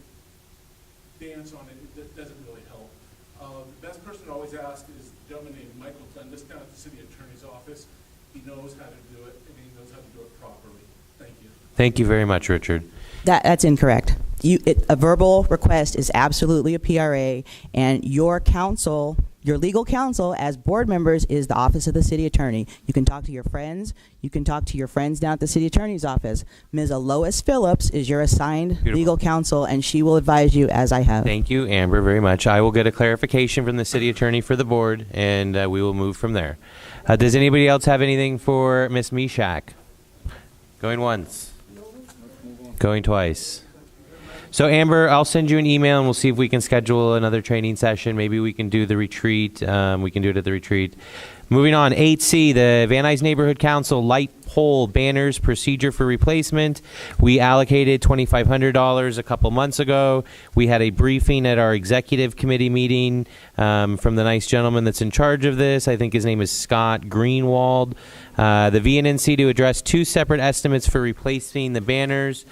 S16: dance on it doesn't really help. The best person to always ask is a gentleman named Michael Dunn, this down at the city attorney's office. He knows how to do it, and he knows how to do it properly. Thank you.
S2: Thank you very much, Richard.
S12: That's incorrect. a verbal request is absolutely a PRA, and your counsel, your legal counsel as board members is the Office of the City Attorney. You can talk to your friends. You can talk to your friends down at the City Attorney's office. Ms. Lois Phillips is your assigned
S2: Beautiful.
S12: legal counsel, and she will advise you as I have.
S2: Thank you, Amber, very much. I will get a clarification from the city attorney for the board, and we will move from there. Does anybody else have anything for Ms. Mishak? Going once. Going twice. So, Amber, I'll send you an email, and we'll see if we can schedule another training session. Maybe we can do the retreat. We can do it at the retreat. Moving on, 8C, the Van Nuys Neighborhood Council light pole banners procedure for replacement. We allocated $2,500 a couple months ago. We had a briefing at our executive committee meeting from the nice gentleman that's in charge of this. I think his name is Scott Greenwald. The VNNC to address 2 separate estimates for replacing the banners.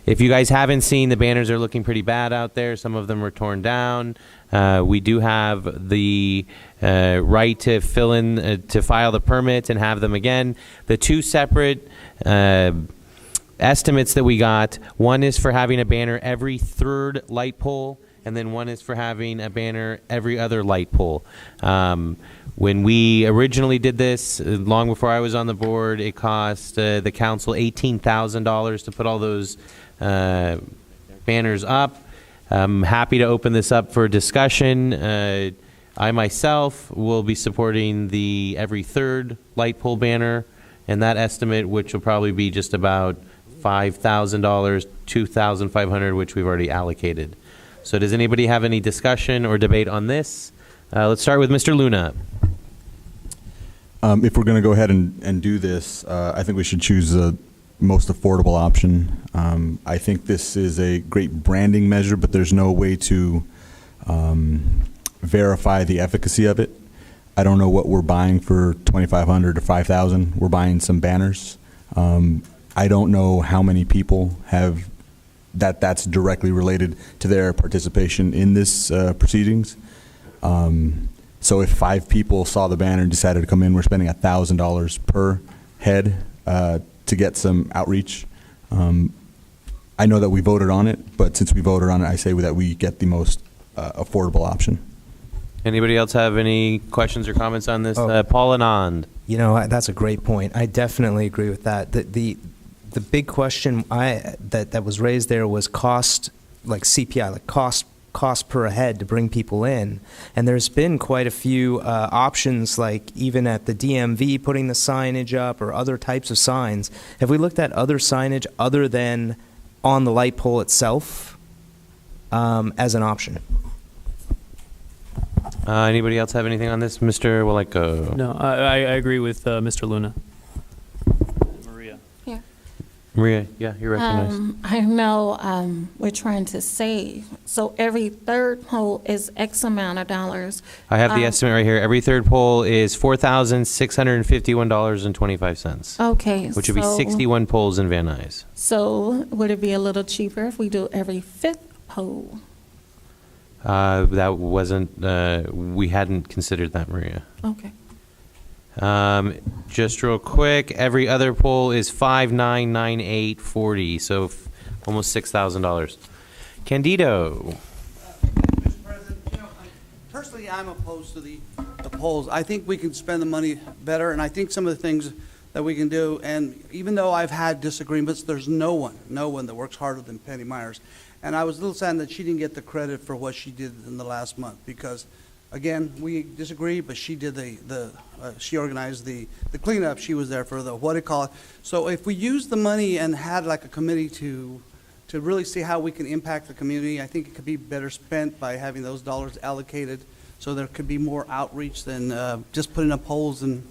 S2: If you guys haven't seen, the banners are looking pretty bad out there. Some of them were torn down. We do have the right to fill in, to file the permit and have them again. The 2 separate estimates that we got, one is for having a banner every 3rd light pole, and then one is for having a banner every other light pole. When we originally did this, long before I was on the board, it cost the council $18,000 to put all those banners up. I'm happy to open this up for discussion. I myself will be supporting the every 3rd light pole banner, and that estimate, which will probably be just about $5,000, $2,500, which we've already allocated. So does anybody have any discussion or debate on this? Let's start with Mr. Luna.
S20: If we're going to go ahead and do this, I think we should choose the most affordable option. I think this is a great branding measure, but there's no way to verify the efficacy of it. I don't know what we're buying for $2,500 or $5,000. We're buying some banners. I don't know how many people have that's directly related to their participation in this proceedings. So if 5 people saw the banner and decided to come in, we're spending $1,000 per head to get some outreach. I know that we voted on it, but since we voted on it, I say that we get the most affordable option.
S2: Anybody else have any questions or comments on this? Paul Anand.
S9: You know, that's a great point. I definitely agree with that. The big question that was raised there was cost, like CPI, like cost per head to bring people in. And there's been quite a few options, like even at the DMV putting the signage up or other types of signs. Have we looked at other signage other than on the light pole itself as an option?
S2: Anybody else have anything on this? Mr. Waleko?
S13: No, I agree with Mr. Luna. Maria.
S17: Yeah.
S2: Maria, yeah, you're recognized.
S17: I know we're trying to save. So every 3rd pole is X amount of dollars.
S2: I have the estimate right here. Every 3rd pole is $4,651.25.
S17: Okay.
S2: Which would be 61 poles in Van Nuys.
S17: So would it be a little cheaper if we do every 5th pole?
S2: That wasn't, we hadn't considered that, Maria.
S17: Okay.
S2: Just real quick, every other pole is $5,998.40, so almost $6,000. Candido.
S19: Mr. President, personally, I'm opposed to the polls. I think we can spend the money better, and I think some of the things that we can do, and even though I've had disagreements, there's no one that works harder than Penny Myers. And I was a little sad that she didn't get the credit for what she did in the last month, because again, we disagree, but she did she organized the cleanup. She was there for the So if we use the money and had like a committee to really see how we can impact the community, I think it could be better spent by having those dollars allocated, so there could be more outreach than just putting up polls. And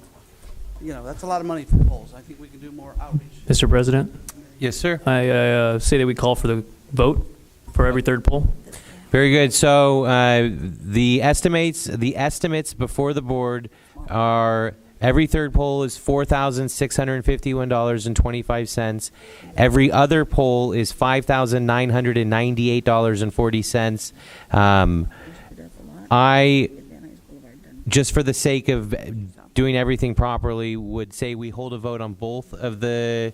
S19: that's a lot of money for polls. I think we can do more outreach.
S13: Mr. President?
S2: Yes, sir.
S13: I say that we call for the vote for every 3rd pole.
S2: Very good. So the estimates before the board are every 3rd pole is $4,651.25. Every other pole is $5,998.40. I, just for the sake of doing everything properly, would say we hold a vote on both of the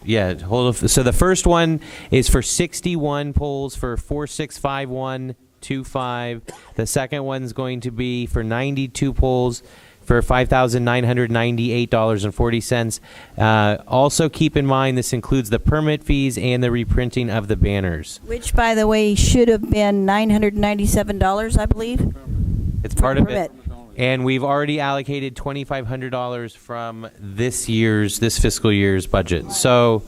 S2: Yeah, hold on. So the first one is for 61 polls for 465125. The second one's going to be for 92 polls for $5,998.40. Also keep in mind this includes the permit fees and the reprinting of the banners.
S8: Which, by the way, should have been $997, I believe.
S2: It's part of
S8: permit.
S2: it. And we've already allocated $2,500 from this fiscal year's budget. So,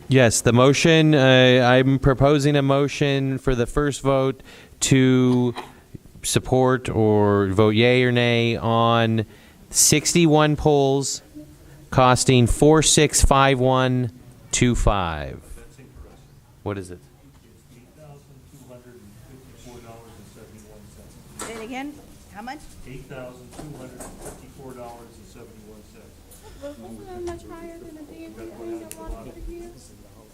S2: yes, the motion, I'm proposing a motion for the first vote to support or vote yay or nay on 61 polls costing $465125. What is it?
S8: Say it again. How much?
S14: $8,254.71.
S17: Wasn't that much higher than the DMV thing that wanted to give?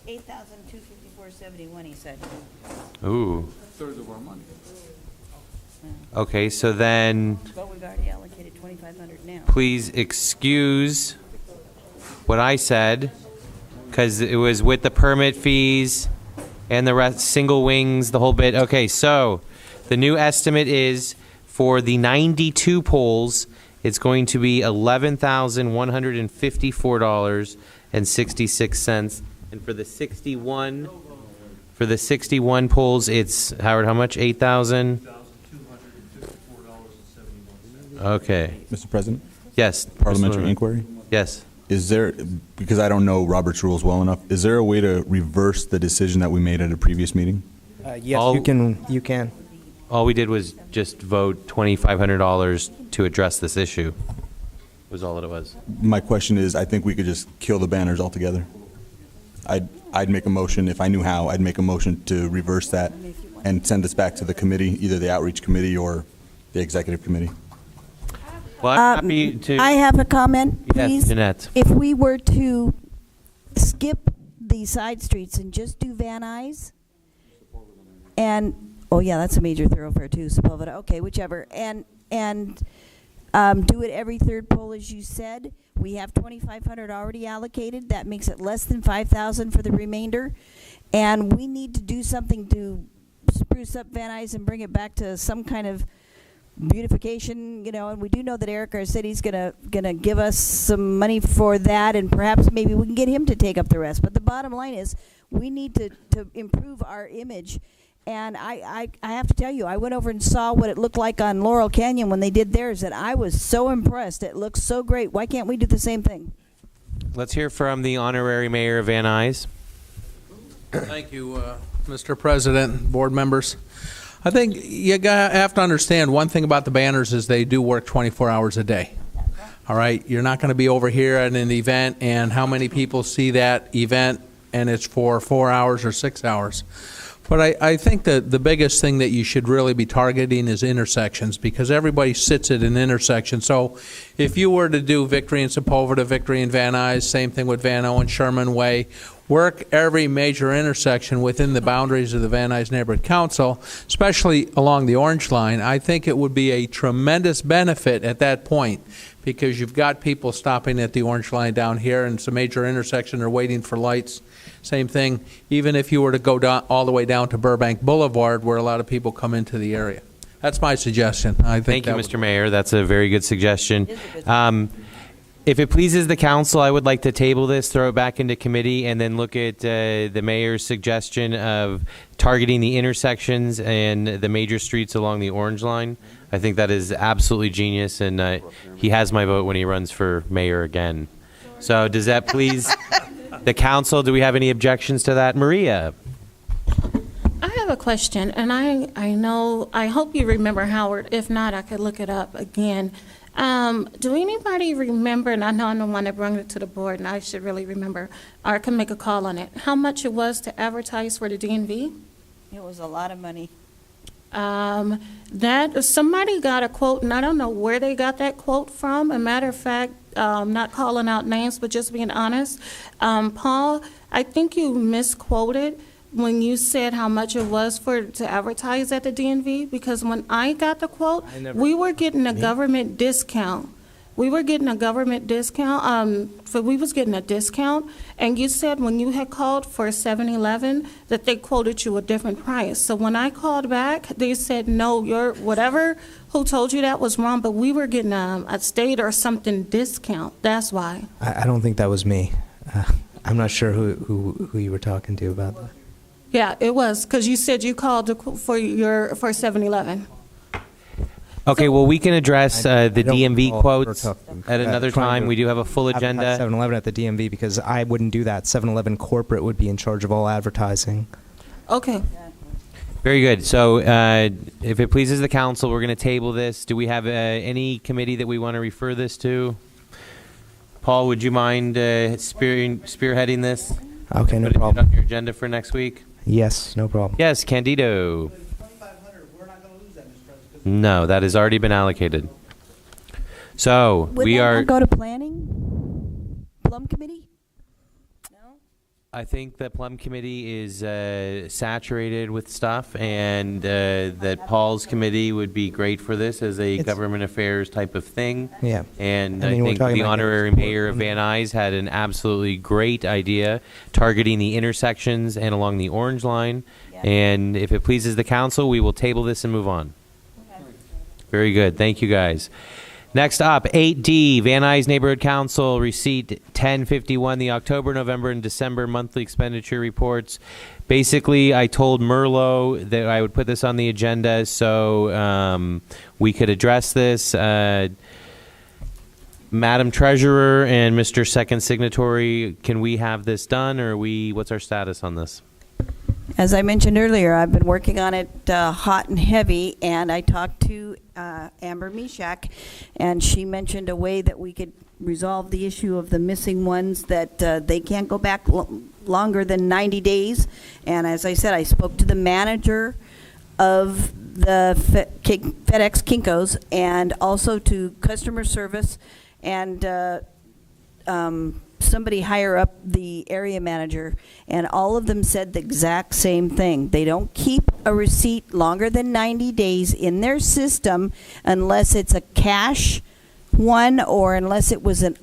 S8: $8,254.71, he said.
S2: Ooh.
S15: Third of our money.
S2: Okay, so then
S8: But we've already allocated $2,500 now.
S2: please excuse what I said, because it was with the permit fees and the rest, single wings, the whole bit. Okay, so the new estimate is for the 92 polls, it's going to be $11,154.66, and for the 61 polls, it's Howard. How much? 8,000. Okay.
S20: Mr. President?
S2: Yes.
S20: Parliamentary inquiry?
S2: Yes.
S20: Is there, because I don't know Robert's rules well enough, is there a way to reverse the decision that we made at a previous meeting?
S9: Yes, you can.
S2: All we did was just vote $2,500 to address this issue. Was all that it was.
S20: My question is, I think we could just kill the banners altogether. I'd make a motion, if I knew how, I'd make a motion to reverse that and send this back to the committee, either the outreach committee or the executive committee.
S2: Well, I'm happy to.
S8: I have a comment,
S2: Yes,
S8: please.
S2: Jeanette.
S8: If we were to skip the side streets and just do Van Nuys, and, oh yeah, that's a major thoroughfare too, Sepulveda, okay, whichever, and do it every third pole, as you said. We have $2,500 already allocated. That makes it less than $5,000 for the remainder. And we need to do something to spruce up Van Nuys and bring it back to some kind of beautification, and we do know that Eric Garcetti's gonna give us some money for that, and perhaps maybe we can get him to take up the rest. But the bottom line is, we need to improve our image. And I have to tell you, I went over and saw what it looked like on Laurel Canyon when they did theirs, and I was so impressed. It looks so great. Why can't we do the same thing?
S2: Let's hear from the honorary mayor of Van Nuys.
S21: Thank you, Mr. President, board members. I think you have to understand one thing about the banners is they do work 24 hours a day. All right, you're not going to be over here at an event and how many people see that event and it's for 4 hours or 6 hours. But I think that the biggest thing that you should really be targeting is intersections, because everybody sits at an intersection. So if you were to do Victory in Sepulveda, Victory in Van Nuys, same thing with Van Owen, Sherman Way, work every major intersection within the boundaries of the Van Nuys Neighborhood Council, especially along the orange line, I think it would be a tremendous benefit at that point, because you've got people stopping at the orange line down here, and it's a major intersection, they're waiting for lights. Same thing, even if you were to go down all the way down to Burbank Boulevard, where a lot of people come into the area. That's my suggestion. I think.
S2: Thank you, Mr. Mayor. That's a very good suggestion. If it pleases the council, I would like to table this, throw it back into committee, and then look at the mayor's suggestion of targeting the intersections and the major streets along the orange line. I think that is absolutely genius, and he has my vote when he runs for mayor again. So does that please the council? Do we have any objections to that? Maria?
S17: I have a question, and I hope you remember, Howard. If not, I could look it up again. Do anybody remember, and I know I'm the one that brought it to the board, and I should really remember, or I can make a call on it, how much it was to advertise for the DMV?
S8: It was a lot of money.
S17: That somebody got a quote, and I don't know where they got that quote from. A matter of fact, not calling out names, but just being honest, Paul, I think you misquoted when you said how much it was to advertise at the DMV, because when I got the quote, we were getting a government discount we were getting a government discount, we was getting a discount, and you said when you had called for 7-Eleven that they quoted you a different price. So when I called back, they said, no, your whatever, who told you that was wrong, but we were getting a state or something discount. That's why.
S9: I don't think that was me. I'm not sure who you were talking to about that.
S17: Yeah, it was, because you said you called for 7-Eleven.
S2: Okay, well, we can address the
S9: I don't
S2: DMV
S9: recall
S2: quotes
S9: her talking-
S2: at another
S9: trying
S2: time.
S9: to
S2: We do have a full
S9: advertise
S2: agenda.
S9: 7-Eleven at the DMV because I wouldn't do that. 7-Eleven corporate would be in charge of all advertising.
S17: Okay.
S2: Very good. So if it pleases the council, we're going to table this. Do we have any committee that we want to refer this to? Paul, would you mind spearheading this?
S9: Okay, no
S2: Put it
S9: problem.
S2: on your agenda for next week?
S9: Yes, no problem.
S2: Yes, Candido. No, that has already been allocated. So
S8: Would
S2: we
S8: that
S2: are.
S8: not go to planning? Plum committee?
S2: I think the Plum Committee is saturated with stuff, and that Paul's committee would be great for this as a government affairs type of thing.
S9: Yeah.
S2: And
S9: I
S2: I,
S9: mean, we're
S2: think
S9: talking
S2: the
S9: about
S2: honorary
S9: getting
S2: mayor of Van Nuys had an absolutely great idea targeting the intersections and along the Orange Line. And if it pleases the council, we will table this and move on. Very good. Thank you, guys. Next up, 8D, Van Nuys Neighborhood Council, receipt 1051, the October, November, and December monthly expenditure reports. Basically, I told Merlot that I would put this on the agenda so we could address this. Madam Treasurer and Mr. Second Signatory, can we have this done, or what's our status on this?
S8: As I mentioned earlier, I've been working on it hot and heavy, and I talked to Amber Mishak, and she mentioned a way that we could resolve the issue of the missing ones, that they can't go back longer than 90 days. And as I said, I spoke to the manager of the FedEx Kinko's and also to customer service and somebody higher up, the area manager, and all of them said the exact same thing. They don't keep a receipt longer than 90 days in their system unless it's a cash one or unless it was an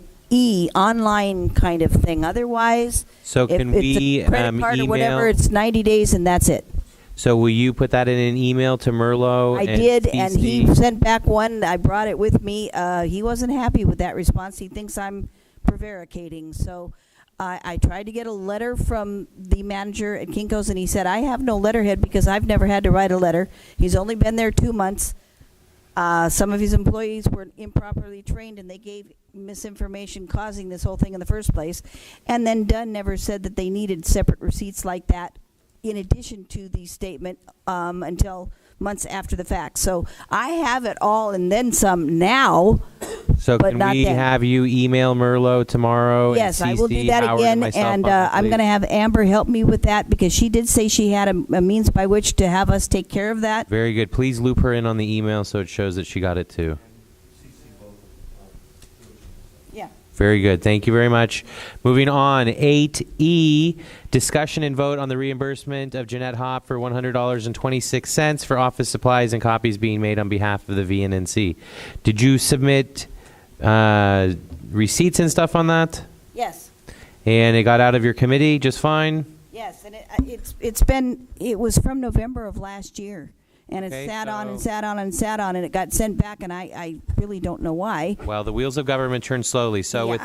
S8: online kind of thing. Otherwise,
S2: So
S8: if
S2: can
S8: it's
S2: we
S8: a credit card or whatever, it's 90 days and that's it.
S2: So will you put that in an email to Merlot?
S8: I did, and he sent back one. I brought it with me. He wasn't happy with that response. He thinks I'm prevaricating. So I tried to get a letter from the manager at Kinko's, and he said, I have no letterhead because I've never had to write a letter. He's only been there 2 months. Some of his employees were improperly trained, and they gave misinformation causing this whole thing in the first place. And then Dunn never said that they needed separate receipts like that in addition to the statement until months after the fact. So I have it all and then some now.
S2: So
S8: but
S2: can
S8: not
S2: we
S8: then.
S2: have you email Merlot tomorrow?
S8: Yes,
S2: and
S8: I will
S2: CC
S8: do that
S2: Howard
S8: again,
S2: myself
S8: and
S2: on it,
S8: I'm
S2: please?
S8: going to have Amber help me with that because she did say she had a means by which to have us take care of that.
S2: Very good. Please loop her in on the email so it shows that she got it too.
S8: Yeah.
S2: Very good. Thank you very much. Moving on, 8E, discussion and vote on the reimbursement of Jeanette Hopp for $100.26 for office supplies and copies being made on behalf of the VNNC. Did you submit receipts and stuff on that?
S8: Yes.
S2: And it got out of your committee just fine?
S8: Yes, and it was from November of last year, and it sat on and sat on and sat on, and it got sent back, and I really don't know why.
S2: Well, the wheels of government turn slowly. So with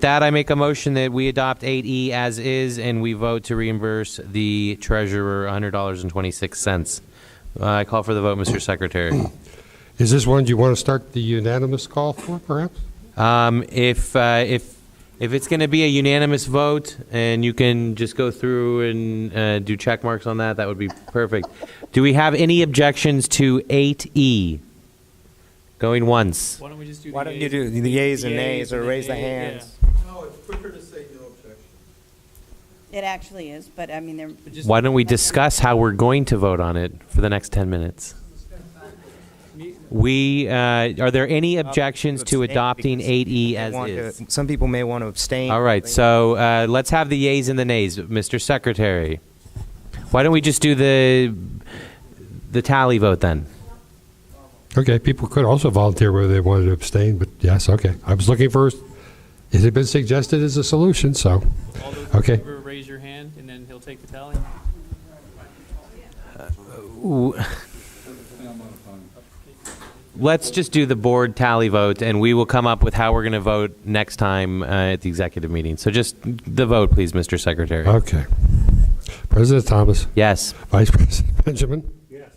S2: that, I make a motion that we adopt 8E as is, and we vote to reimburse the treasurer $100.26. I call for the vote, Mr. Secretary.
S11: Is this one you want to start the unanimous call for, perhaps?
S2: If it's going to be a unanimous vote, and you can just go through and do check marks on that, that would be perfect. Do we have any objections to 8E? Going once.
S13: Why don't we just do
S9: Why don't you do the yeas and nays or raise the hands?
S19: No, it's quicker to say no objection.
S8: It actually is, but I mean,
S2: Why don't we discuss how we're going to vote on it for the next 10 minutes? Are there any objections to adopting 8E as is?
S9: Some people may want to abstain.
S2: All right, so let's have the yeas and the nays. Mr. Secretary, why don't we just do the tally vote then?
S11: Okay, people could also volunteer whether they wanted to abstain, but yes, okay. I was looking for, it had been suggested as a solution, so,
S13: All those in
S11: okay.
S13: favor, raise your hand, and then he'll take the tally.
S2: Let's just do the board tally vote, and we will come up with how we're going to vote next time at the executive meeting. So just the vote, please, Mr. Secretary.
S11: Okay. President Thomas.
S2: Yes.
S11: Vice President Benjamin.
S14: Yes.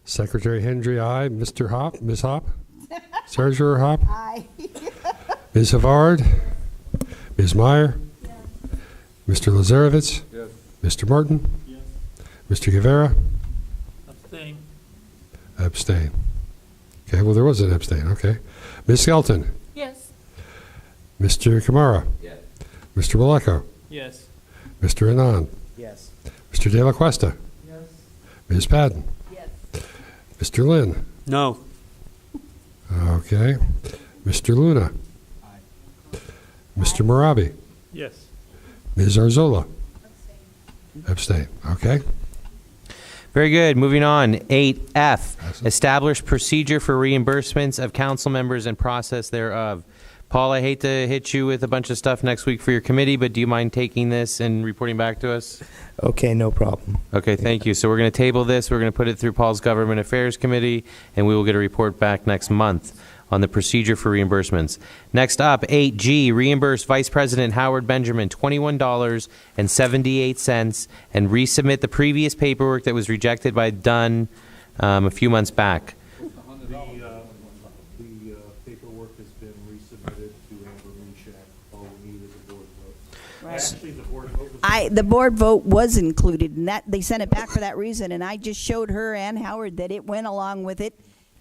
S11: Secretary Hendry, aye. Mr. Hop, Ms. Hop. Treasurer Hop.
S8: Aye.
S11: Ms. Havard. Ms. Meyer. Mr. Lazarevitz.
S15: Yes.
S11: Mr. Martin.
S15: Yes.
S11: Mr. Guevara.
S13: Abstain.
S11: Abstain. Okay, well, there was an abstain, okay. Ms. Skelton.
S17: Yes.
S11: Mr. Kamara.
S6: Yes.
S11: Mr. Maleko.
S13: Yes.
S11: Mr. Anand.
S9: Yes.
S11: Mr. De La Cuesta.
S7: Yes.
S11: Ms. Padden.
S8: Yes.
S11: Mr. Lynn.
S18: No.
S11: Okay. Mr. Luna. Mr. Marabi.
S14: Yes.
S11: Ms. Arzola. Abstain. Okay.
S2: Very good. Moving on. 8F, establish procedure for reimbursements of council members and process thereof. Paul, I hate to hit you with a bunch of stuff next week for your committee, but do you mind taking this and reporting back to us?
S9: Okay, no problem.
S2: Okay, thank you. So we're going to table this. We're going to put it through Paul's Government Affairs Committee, and we will get a report back next month on the procedure for reimbursements. Next up, 8G, reimburse Vice President Howard Benjamin $21.78 and resubmit the previous paperwork that was rejected by Dunn a few months back.
S14: The paperwork has been resubmitted to Amber Meshach. All we need is a board vote.
S8: Right.
S14: Actually, the board vote was...
S8: The board vote was included, and that they sent it back for that reason. And I just showed her and Howard that it went along with it.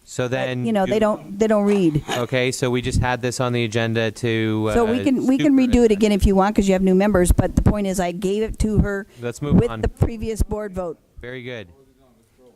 S2: So then,
S8: But, they don't read.
S2: Okay, so we just had this on the agenda to.
S8: So we can redo it again if you want because you have new members. But the point is, I gave it to her
S2: Let's move
S8: with
S2: on.
S8: the previous board vote.
S2: Very good.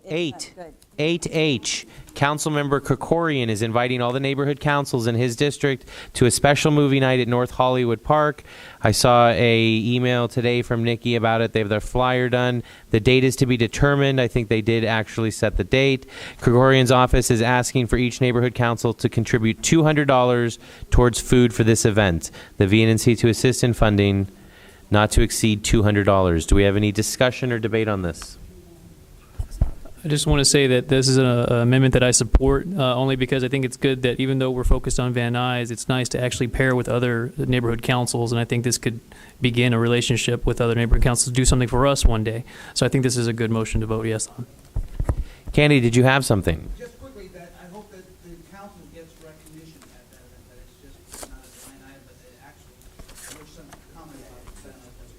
S8: It's not good.
S2: 8H, Councilmember Krikorian is inviting all the neighborhood councils in his district to a special movie night at North Hollywood Park. I saw a email today from Nikki about it. They have their flyer done. The date is to be determined. I think they did actually set the date. Krikorian's office is asking for each neighborhood council to contribute $200 towards food for this event. The VNNC to assist in funding, not to exceed $200. Do we have any discussion or debate on this?
S13: I just want to say that this is an amendment that I support only because I think it's good that even though we're focused on Van Nuys, it's nice to actually pair with other neighborhood councils, and I think this could begin a relationship with other neighborhood councils, do something for us one day. So I think this is a good motion to vote yes on.
S2: Candy, did you have something?
S19: Just quickly, that I hope that the council gets recognition at that event, that it's just not a line item, but that actually, there's some comment about the benefit of the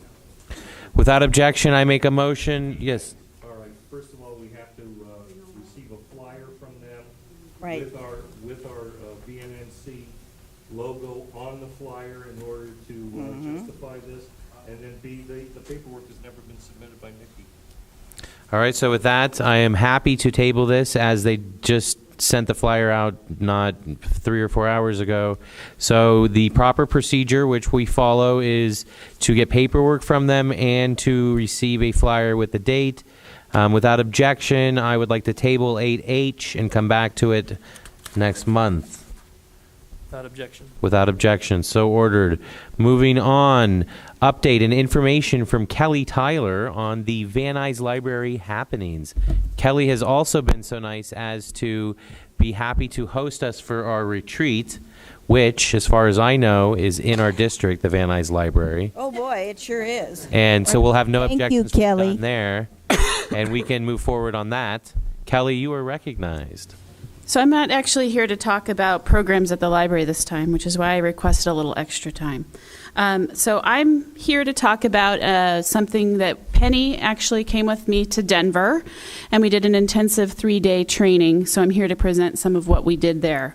S19: council.
S2: Without objection, I make a motion. Yes.
S14: All right, first of all, we have to receive a flyer from them.
S8: Right.
S14: With our VNNC logo on the flyer in order to justify this. And then B, the paperwork has never been submitted by Nikki.
S2: All right, so with that, I am happy to table this as they just sent the flyer out not 3 or 4 hours ago. So the proper procedure, which we follow, is to get paperwork from them and to receive a flyer with the date. Without objection, I would like to table 8H and come back to it next month.
S13: Without objection.
S2: Without objection, so ordered. Moving on, update and information from Kelly Tyler on the Van Nuys Library happenings. Kelly has also been so nice as to be happy to host us for our retreat, which, as far as I know, is in our district, the Van Nuys Library.
S8: Oh boy, it sure is.
S2: And so we'll have no
S8: Thank you,
S2: objections to be
S8: Kelly.
S2: done there, and we can move forward on that. Kelly, you are recognized.
S10: So I'm not actually here to talk about programs at the library this time, which is why I requested a little extra time. So I'm here to talk about something that Penny actually came with me to Denver, and we did an intensive 3-day training. So I'm here to present some of what we did there.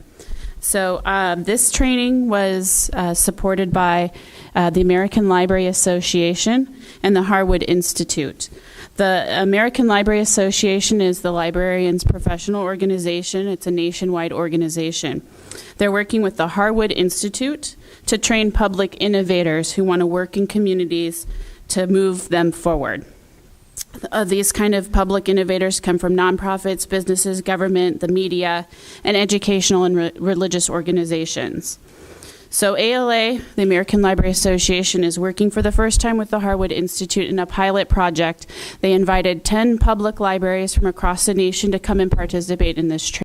S10: So this training was supported by the American Library Association and the Harwood Institute. The American Library Association is the librarians' professional organization. It's a nationwide organization. They're working with the Harwood Institute to train public innovators who want to work in communities to move them forward. These kind of public innovators come from nonprofits, businesses, government, the media, and educational and religious organizations. So ALA, the American Library Association, is working for the first time with the Harwood Institute in a pilot project. They invited 10 public libraries from across the nation to come and participate in this training.